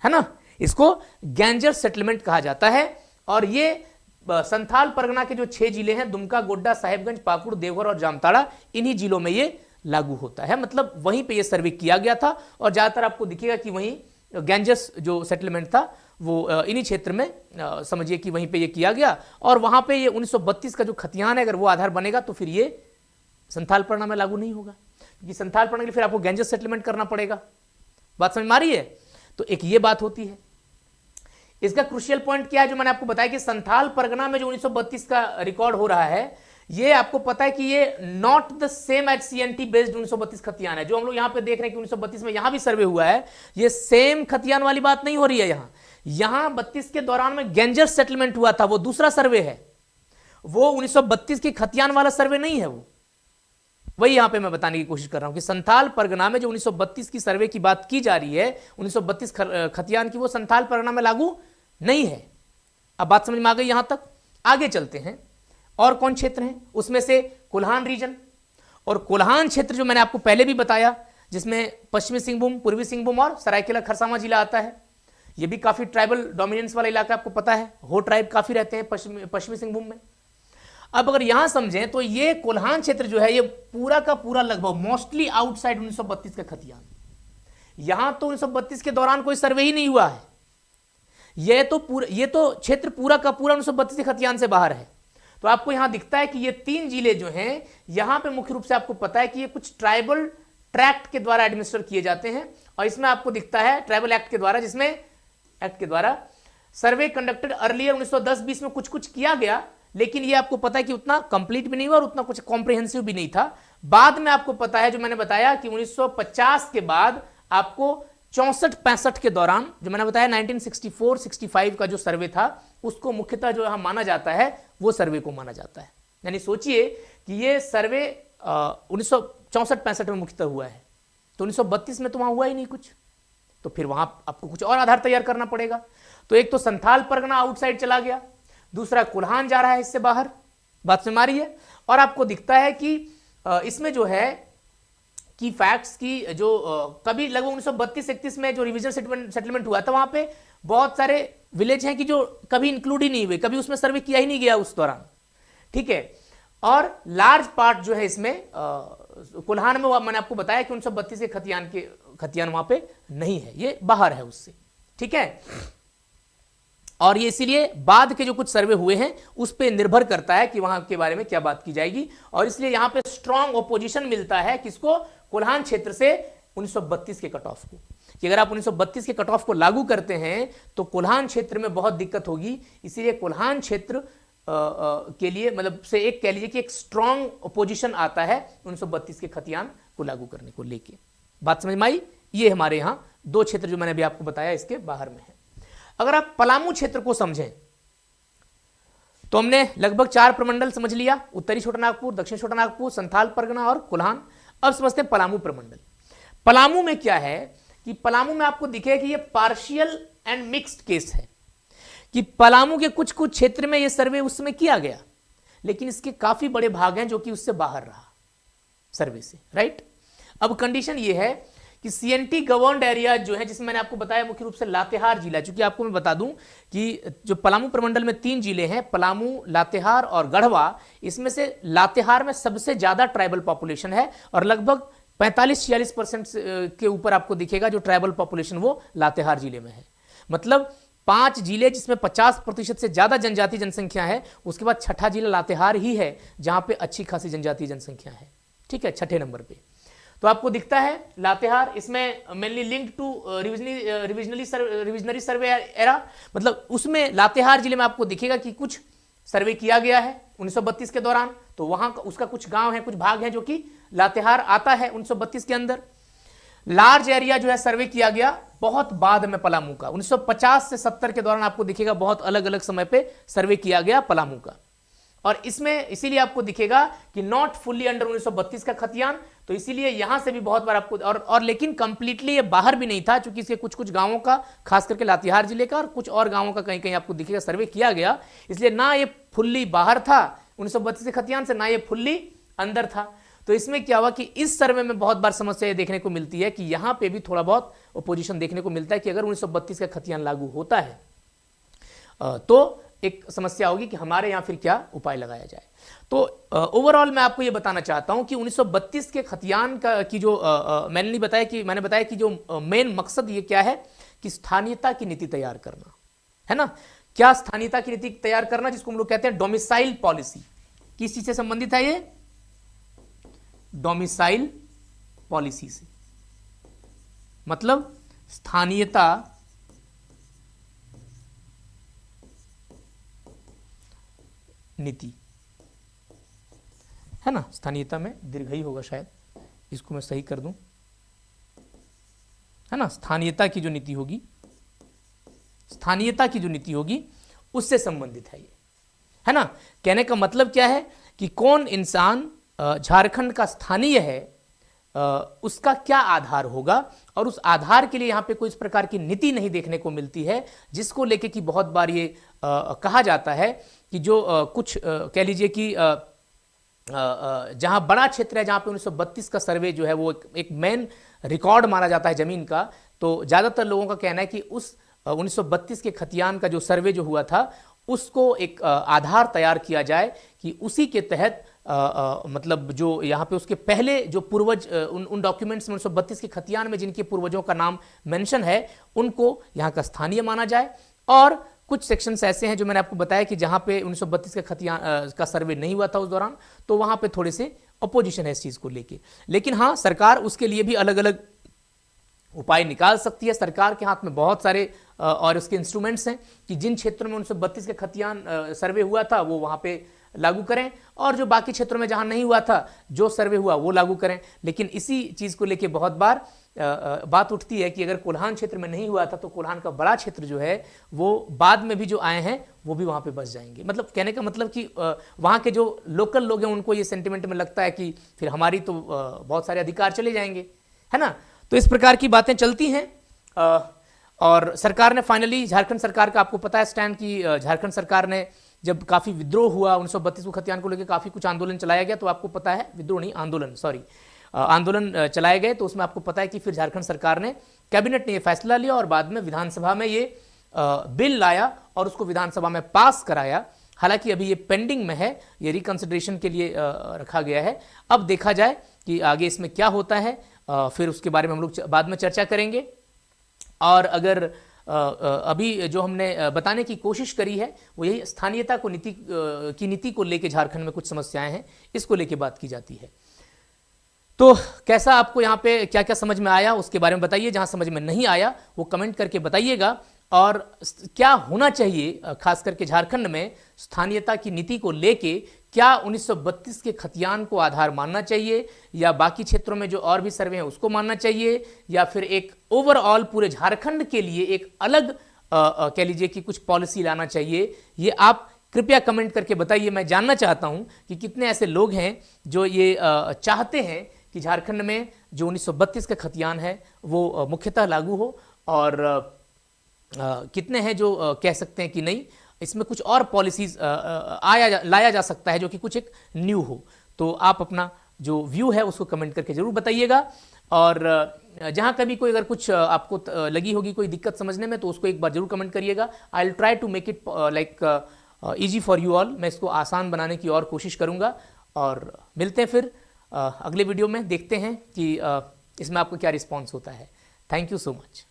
है ना, इसको गैंजर सेटलमेंट कहा जाता है। और ये संथाल परगना के जो 6 जिले हैं, दुमका, गोड्डा, साहेबगंज, पाकुड़, देवघर और जामताड़ा, इन्हीं जिलों में ये लागू होता है। मतलब वहीं पे ये सर्वे किया गया था, और ज्यादातर आपको दिखेगा कि वहीं गैंजर्स जो सेटलमेंट था वो इन्हीं क्षेत्र में समझिए कि वहीं पे ये किया गया। और वहां पे ये 1932 का जो खतियान है अगर वो आधार बनेगा तो फिर ये संथाल परगना में लागू नहीं होगा, क्योंकि संथाल परगना के लिए फिर आपको गैंजर्स सेटलमेंट करना पड़ेगा। बात समझ में आ रही है? तो एक ये बात होती है। इसका क्रूशियल पॉइंट क्या है जो मैंने आपको बताया कि संथाल परगना में जो 1932 का रिकॉर्ड हो रहा है, ये आपको पता है कि ये not the same as CNT based 1932 खतियान है। जो हम लोग यहां पे देख रहे हैं कि 1932 में यहां भी सर्वे हुआ है, ये सेम खतियान वाली बात नहीं हो रही है। यहां 32 के दौरान में गैंजर सेटलमेंट हुआ था, वो दूसरा सर्वे है, वो 1932 की खतियान वाला सर्वे नहीं है। वो वही यहां पे मैं बताने की कोशिश कर रहा हूं कि संथाल परगना में जो 1932 की सर्वे की बात की जा रही है, 1932 खतियान की, वो संथाल परगना में लागू नहीं है। अब बात समझ में आ गई? यहां तक आगे चलते हैं। और कौन क्षेत्र हैं उसमें से? कोल्हान रीजन। और कोल्हान क्षेत्र जो मैंने आपको पहले भी बताया, जिसमें पश्चिमी सिंहभूम, पूर्वी सिंहभूम और सरायकेला खरसावां जिला आता है। ये भी काफी ट्राइबल डोमिनेंस वाला इलाका, आपको पता है, हो ट्राइब काफी रहते हैं पश्चिमी सिंहभूम में। अब अगर यहां समझें तो ये कोल्हान क्षेत्र जो है ये पूरा का पूरा लगभग मोस्टली आउटसाइड 1932 का खतियान। यहां तो 1932 के दौरान कोई सर्वे ही नहीं हुआ है। ये तो क्षेत्र पूरा का पूरा 1932 के खतियान से बाहर है। तो आपको यहां दिखता है कि ये 3 जिले जो हैं, यहां पे मुख्य रूप से आपको पता है कि ये कुछ ट्राइबल ट्रैक्ट के द्वारा एडमिनिस्टर किए जाते हैं। और इसमें आपको दिखता है ट्राइबल एक्ट के द्वारा, जिसमें एक्ट के द्वारा सर्वे कंडक्टेड अर्लियर 1910-20 में कुछ कुछ किया गया, लेकिन ये आपको पता है कि उतना कंप्लीट भी नहीं हुआ और उतना कुछ कॉम्प्रिहेंसिव भी नहीं था। बाद में आपको पता है, जो मैंने बताया कि 1950 के बाद आपको 64-65 के दौरान, जो मैंने बताया 1964-65 का जो सर्वे था, उसको मुख्यतः जो यहां माना जाता है वो सर्वे को माना जाता है। यानी सोचिए कि ये सर्वे 1964-65 में मुख्यतः हुआ है, तो 1932 में तो वहां हुआ ही नहीं कुछ, तो फिर वहां आपको कुछ और आधार तैयार करना पड़ेगा। तो एक तो संथाल परगना आउटसाइड चला गया, दूसरा कोल्हान जा रहा है इससे बाहर। बात समझ में आ रही है? और आपको दिखता है कि इसमें जो है कि फैक्ट्स की जो कभी लगभग 1932-31 में जो रिवीजन सेटलमेंट हुआ था, वहां पे बहुत सारे विलेज हैं कि जो कभी इंक्लूड ही नहीं हुए, कभी उसमें सर्वे किया ही नहीं गया उस दौरान। ठीक है, और लार्ज पार्ट जो है इसमें कोल्हान में, मैंने आपको बताया कि 1932 के खतियान वहां पे नहीं है, ये बाहर है उससे। ठीक है, और ये इसीलिए बाद के जो कुछ सर्वे हुए हैं उस पर निर्भर करता है कि वहां के बारे में क्या बात की जाएगी। और इसलिए यहां पे स्ट्रांग ओपोजिशन मिलता है किसको? कोल्हान क्षेत्र से, 1932 के कट ऑफ को, कि अगर आप 1932 के कट ऑफ को लागू करते हैं तो कोल्हान क्षेत्र में बहुत दिक्कत होगी। इसीलिए कोल्हान क्षेत्र के लिए मतलब से एक कह लीजिए कि एक स्ट्रांग अपोजिशन आता है 1932 के खतियान को लागू करने को लेके। बात समझ में आई? ये हमारे यहां दो क्षेत्र जो मैंने अभी आपको बताया इसके बाहर में है। अगर आप पलामू क्षेत्र को समझें तो हमने लगभग 4 प्रमंडल समझ लिया, उत्तरी छोटानागपुर, दक्षिण छोटानागपुर, संथाल परगना और कोल्हान। अब समझते हैं पलामू प्रमंडल। पलामू में क्या है कि पलामू में आपको दिखेगा कि ये पार्शियल एंड मिक्स्ड केस है, कि पलामू के कुछ कुछ क्षेत्र में ये सर्वे उस समय किया गया, लेकिन इसके काफी बड़े भाग हैं जो कि उससे बाहर रहा सर्वे से, राइट। अब कंडीशन ये है कि सीएनटी गवर्नड एरिया जो है, जिसमें मैंने आपको बताया मुख्य रूप से लातेहार जिला, चूंकि आपको मैं बता दूं कि जो पलामू प्रमंडल में 3 जिले हैं, पलामू, लातेहार और गढ़वा, इसमें से लातेहार में सबसे ज्यादा ट्राइबल पॉपुलेशन है और लगभग 45-46% के ऊपर आपको दिखेगा जो ट्राइबल पॉपुलेशन वो लातेहार जिले में है। मतलब 5 जिले जिसमें 50% से ज्यादा जनजाति जनसंख्या है, उसके बाद छठा जिला लातेहार ही है जहां पे अच्छी खासी जनजाति जनसंख्या है, ठीक है, छठे नंबर पे। तो आपको दिखता है लातेहार, इसमें mainly linked to revisionary survey era, मतलब उसमें लातेहार जिले में आपको दिखेगा कि कुछ सर्वे किया गया है 1932 के दौरान, तो वहां उसका कुछ गांव है, कुछ भाग है जो कि लातेहार आता है 1932 के अंदर। लार्ज एरिया जो है सर्वे किया गया बहुत बाद में पलामू का, 1950 से 70 के दौरान आपको दिखेगा बहुत अलग अलग समय पे सर्वे किया गया पलामू का। और इसमें इसीलिए आपको दिखेगा कि नॉट फुल्ली अंडर 1932 का खतियान, तो इसीलिए यहां से भी बहुत बार आपको और लेकिन कंप्लीटली ये बाहर भी नहीं था, क्योंकि इसके कुछ कुछ गांवों का, खास करके लातेहार जिले का और कुछ और गांवों का कहीं कहीं आपको दिखेगा सर्वे किया गया, इसलिए ना ये फुल्ली बाहर था 1932 के खतियान से, ना ये फुल्ली अंदर था। तो इसमें क्या हुआ कि इस सर्वे में बहुत बार समस्या देखने को मिलती है कि यहां पे भी थोड़ा बहुत अपोजिशन देखने को मिलता है कि अगर 1932 का खतियान लागू होता है तो एक समस्या होगी कि हमारे यहां फिर क्या उपाय लगाया जाए। तो ओवरऑल मैं आपको यह बताना चाहता हूं कि 1932 के खतियान का की जो मैंने बताया कि जो मेन मकसद ये क्या है कि स्थानीयता की नीति तैयार करना है ना। क्या स्थानीयता की नीति तैयार करना, जिसको हम लोग कहते हैं डोमिसाइल पॉलिसी। किस चीज से संबंधित है ये? डोमिसाइल पॉलिसी से, मतलब स्थानीयता नीति है ना। स्थानीयता में दीर्घ ही होगा शायद, इसको मैं सही कर दूं, है ना। स्थानीयता की जो नीति होगी, स्थानीयता की जो नीति होगी उससे संबंधित है ये, है ना। कहने का मतलब क्या है कि कौन इंसान झारखंड का स्थानीय है, उसका क्या आधार होगा, और उस आधार के लिए यहाँ पे कोई इस प्रकार की नीति नहीं देखने को मिलती है, जिसको लेके कि बहुत बार ये कहा जाता है कि जो कुछ कह लीजिए कि जहाँ बड़ा क्षेत्र है, जहाँ पे 1932 का सर्वे जो है वो एक मेन रिकॉर्ड माना जाता है जमीन का, तो ज़्यादातर लोगों का कहना है कि उस 1932 के खतियान का जो सर्वे जो हुआ था उसको एक आधार तैयार किया जाए कि उसी के तहत मतलब जो यहाँ पे उसके पहले जो पूर्वज उन डॉक्यूमेंट्स में 1932 के खतियान में जिनके पूर्वजों का नाम मेंशन है उनको यहाँ का स्थानीय माना जाए। और कुछ सेक्शंस ऐसे हैं जो मैंने आपको बताया कि जहाँ पे 1932 के खतियान का सर्वे नहीं हुआ था उस दौरान, तो वहाँ पे थोड़े से अपोजिशन है इस चीज़ को लेके। लेकिन हाँ, सरकार उसके लिए भी अलग अलग उपाय निकाल सकती है। सरकार के हाथ में बहुत सारे और उसके इंस्ट्रूमेंट्स हैं कि जिन क्षेत्रों में 1932 के खतियान सर्वे हुआ था वो वहाँ पे लागू करें, और जो बाकी क्षेत्रों में जहाँ नहीं हुआ था जो सर्वे हुआ वो लागू करें। लेकिन इसी चीज़ को लेके बहुत बार बात उठती है कि अगर कोल्हान क्षेत्र में नहीं हुआ था तो कोल्हान का बड़ा क्षेत्र जो है वो बाद में भी जो आए हैं वो भी वहाँ पे बस जाएंगे। मतलब कहने का मतलब कि वहाँ के जो लोकल लोग हैं उनको ये सेंटिमेंट में लगता है कि फिर हमारी तो बहुत सारे अधिकार चले जाएंगे, है ना। तो इस प्रकार की बातें चलती हैं। और सरकार ने फाइनली, झारखंड सरकार का आपको पता है स्टैंड की, झारखंड सरकार ने जब काफ़ी विद्रोह हुआ 1932 को खतियान को लेकर काफ़ी कुछ आंदोलन चलाया गया, तो आपको पता है, विद्रोह नहीं आंदोलन, सॉरी, आंदोलन चलाए गए, तो उसमें आपको पता है कि फिर झारखंड सरकार ने, कैबिनेट ने ये फैसला लिया और बाद में विधानसभा में ये बिल लाया और उसको विधानसभा में पास कराया। हालांकि अभी ये पेंडिंग में है, ये रिकंसिडरेशन के लिए रखा गया है। अब देखा जाए कि आगे इसमें क्या होता है, फिर उसके बारे में हम लोग बाद में चर्चा करेंगे। और अगर अभी जो हमने बताने की कोशिश करी है वो यही स्थानीयता को नीति को लेके झारखंड में कुछ समस्याएं हैं, इसको लेके बात की जाती है। तो कैसा आपको यहाँ पे क्या क्या समझ में आया उसके बारे में बताइए, जहाँ समझ में नहीं आया वो कमेंट करके बताइएगा। और क्या होना चाहिए खास करके झारखंड में स्थानीयता की नीति को लेके, क्या 1932 के खतियान को आधार मानना चाहिए या बाकी क्षेत्रों में जो और भी सर्वे हैं उसको मानना चाहिए, या फिर एक ओवरऑल पूरे झारखंड के लिए एक अलग कह लीजिए कि कुछ पॉलिसी लाना चाहिए, ये आप कृपया कमेंट करके बताइए। मैं जानना चाहता हूं कि कितने ऐसे लोग हैं जो ये चाहते हैं कि झारखंड में जो 1932 का खतियान है वो मुख्यतः लागू हो, और कितने हैं जो कह सकते हैं कि नहीं, इसमें कुछ और पॉलिसीज लाया जा सकता है जो कि कुछ एक न्यू हो। तो आप अपना जो व्यू है उसको कमेंट करके जरूर बताइएगा। और जहां कभी कोई अगर कुछ आपको लगी होगी कोई दिक्कत समझने में, तो उसको एक बार जरूर कमेंट करिएगा। I will try to make it like easy for you all. मैं इसको आसान बनाने की और कोशिश करूंगा। और मिलते हैं फिर अगले वीडियो में, देखते हैं कि इसमें आपको क्या रिस्पॉन्स होता है। Thank you so much.